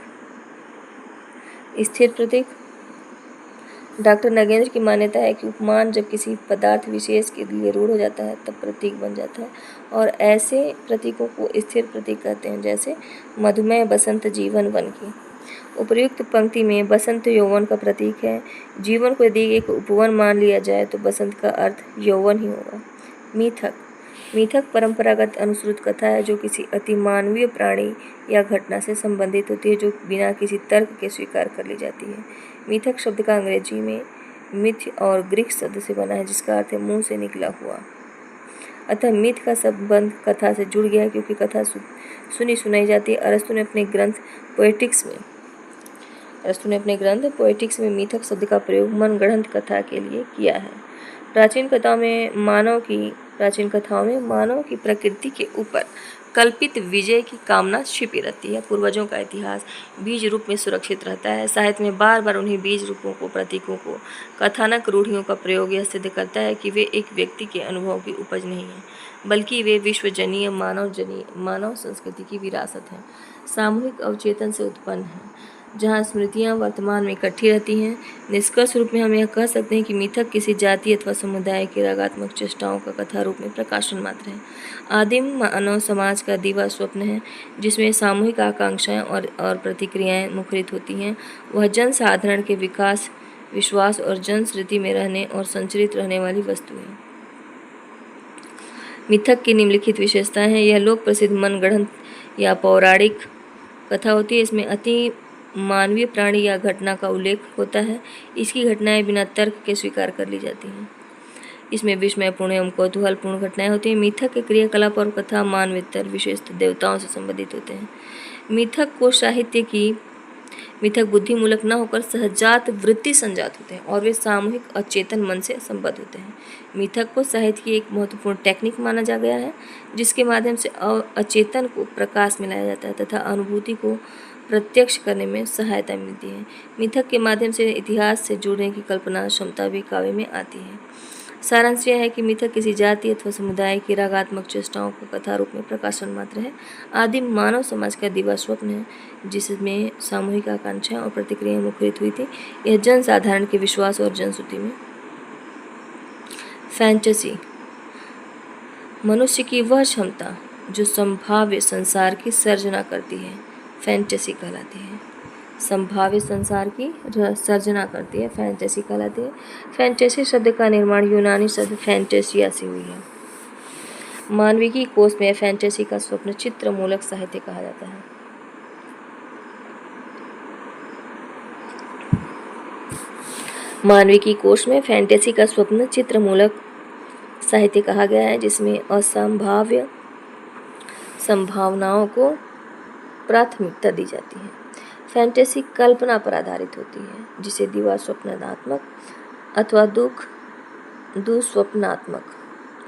स्थिर प्रतीक, डॉक्टर नगेंद्र की मान्यता है कि उपमान जब किसी पदार्थ विशेष के लिए रूढ़ हो जाता है तब प्रतीक बन जाता है, और ऐसे प्रतीकों को स्थिर प्रतीक कहते हैं, जैसे मधुमेह, बसंत, जीवन, वन की। उपर्युक्त पंक्ति में बसंत यौवन का प्रतीक है। जीवन को यदि एक उपवन मान लिया जाए तो बसंत का अर्थ यौवन ही होगा। मिथक, मिथक परंपरागत अनुश्रुत कथा है जो किसी अतिमानवीय प्राणी या घटना से संबंधित होती है, जो बिना किसी तर्क के स्वीकार कर ली जाती है। मिथक शब्द का अंग्रेजी में मिथ्य और ग्रीक शब्द से बना है, जिसका अर्थ है मुंह से निकला हुआ। अतः मिथ का संबंध कथा से जुड़ गया है, क्योंकि कथा सुनी सुनाई जाती है। अरस्तु ने अपने ग्रंथ पोएटिक्स में मिथक शब्द का प्रयोग मनगढ़ंत कथा के लिए किया है। प्राचीन कथाओं में मानव की प्रकृति के ऊपर कल्पित विजय की कामना छिपी रहती है। पूर्वजों का इतिहास बीज रूप में सुरक्षित रहता है। साहित्य में बार बार उन्हीं बीज रूपों को, प्रतीकों को, कथानक रूढ़ियों का प्रयोग यह सिद्ध करता है कि वे एक व्यक्ति के अनुभव की उपज नहीं है, बल्कि वे विश्वजनीय मानव संस्कृति की विरासत हैं, सामूहिक अवचेतन से उत्पन्न हैं, जहाँ स्मृतियाँ वर्तमान में इकट्ठी रहती हैं। निष्कर्ष रूप में हम यह कह सकते हैं कि मिथक किसी जाति अथवा समुदाय की रागात्मक चेष्टाओं का कथा रूप में प्रकाशन मात्र है। आदिम मानव समाज का दिवा स्वप्न है, जिसमें सामूहिक आकांक्षाएं और प्रतिक्रियाएं मुखरित होती हैं। वह जन साधारण के विकास, विश्वास और जनश्रुति में रहने और संचरित रहने वाली वस्तु है। मिथक की निम्नलिखित विशेषताएं हैं। यह लोक प्रसिद्ध मनगढ़ंत या पौराणिक कथा होती है। इसमें अति मानवीय प्राणी या घटना का उल्लेख होता है। इसकी घटनाएं बिना तर्क के स्वीकार कर ली जाती हैं। इसमें विस्मयपूर्ण एवं कौतूहलपूर्ण घटनाएं होती हैं। मिथक के क्रियाकलाप और कथा मानवेतर, विशेषतः देवताओं से संबंधित होते हैं। मिथक को साहित्य की मिथक बुद्धिमूलक न होकर सहजात वृत्ति संजात होते हैं और वे सामूहिक अचेतन मन से संबद्ध होते हैं। मिथक को साहित्य की एक महत्वपूर्ण टेक्निक माना जा गया है, जिसके माध्यम से अचेतन को प्रकाश में लाया जाता है तथा अनुभूति को प्रत्यक्ष करने में सहायता मिलती है। मिथक के माध्यम से इतिहास से जुड़ने की कल्पना क्षमता भी काव्य में आती है। सारांश यह है कि मिथक किसी जाति अथवा समुदाय की रागात्मक चेष्टाओं का कथा रूप में प्रकाशन मात्र है। आदिम मानव समाज का दिवा स्वप्न है, जिसमें सामूहिक आकांक्षा और प्रतिक्रिया मुखरित हुई थी। यह जन साधारण के विश्वास और जनश्रुति में फैंटेसी मनुष्य की वह क्षमता जो संभाव्य संसार की सर्जना करती है, फैंटेसी कहलाती है। संभाव्य संसार की सर्जना करती है, फैंटेसी कहलाती है। फैंटेसी शब्द का निर्माण यूनानी शब्द फैंटेसिया से हुई है। मानविकी कोश में फैंटेसी का स्वप्न चित्र मूलक साहित्य कहा जाता है। मानविकी कोश में फैंटेसी का स्वप्न चित्र मूलक साहित्य कहा गया है, जिसमें असंभाव्य संभावनाओं को प्राथमिकता दी जाती है। फैंटेसी कल्पना पर आधारित होती है, जिसे दिवा स्वप्नात्मक अथवा दुस्वप्नात्मक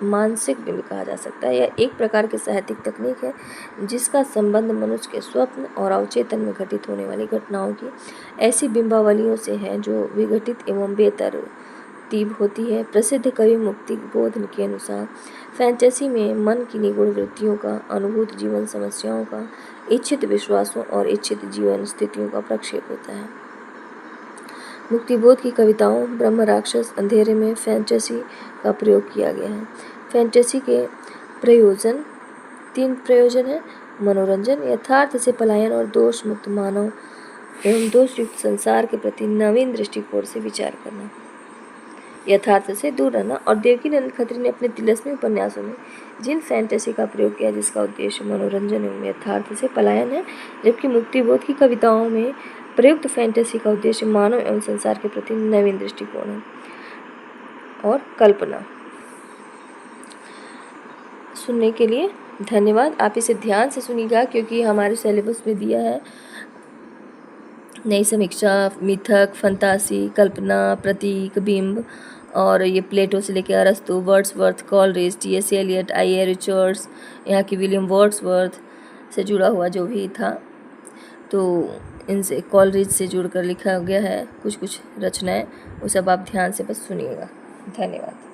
मानसिक बिंब कहा जा सकता है। यह एक प्रकार की साहित्यिक तकनीक है जिसका संबंध मनुष्य के स्वप्न और अवचेतन में घटित होने वाली घटनाओं की ऐसी बिंबावलियों से है जो विघटित एवं बेतरतीब होती है। प्रसिद्ध कवि मुक्तिबोध के अनुसार फैंटेसी में मन की निगूढ़ वृत्तियों का, अनुभूत जीवन समस्याओं का, इच्छित विश्वासों और इच्छित जीवन स्थितियों का प्रक्षेप होता है। मुक्तिबोध की कविताओं ब्रह्म राक्षस अंधेरे में फैंटेसी का प्रयोग किया गया है। फैंटेसी के तीन प्रयोजन हैं: मनोरंजन, यथार्थ से पलायन और दोष मुक्त मानव एवं दोषयुक्त संसार के प्रति नवीन दृष्टिकोण से विचार करना, यथार्थ से दूर रहना। और देवकीनंदन खत्री ने अपने तिलस्मी उपन्यासों में जिन फैंटेसी का प्रयोग किया जिसका उद्देश्य मनोरंजन एवं यथार्थ से पलायन है, जबकि मुक्तिबोध की कविताओं में प्रयुक्त फैंटेसी का उद्देश्य मानव एवं संसार के प्रति नवीन दृष्टिकोण है और कल्पना। सुनने के लिए धन्यवाद। आप इसे ध्यान से सुनिएगा क्योंकि हमारे सिलेबस में दिया है नई समीक्षा, मिथक, फंतासी, कल्पना, प्रतीक, बिंब, और ये प्लेटो से लेकर अरस्तु, Wordsworth, Coleridge, T S. Eliot, I A. Richards, यहाँ की विलियम वर्ड्सवर्थ से जुड़ा हुआ जो भी था, तो इनसे कॉलरिज से जुड़कर लिखा गया है कुछ रचनाएं, वो सब आप ध्यान से बस सुनिएगा। धन्यवाद।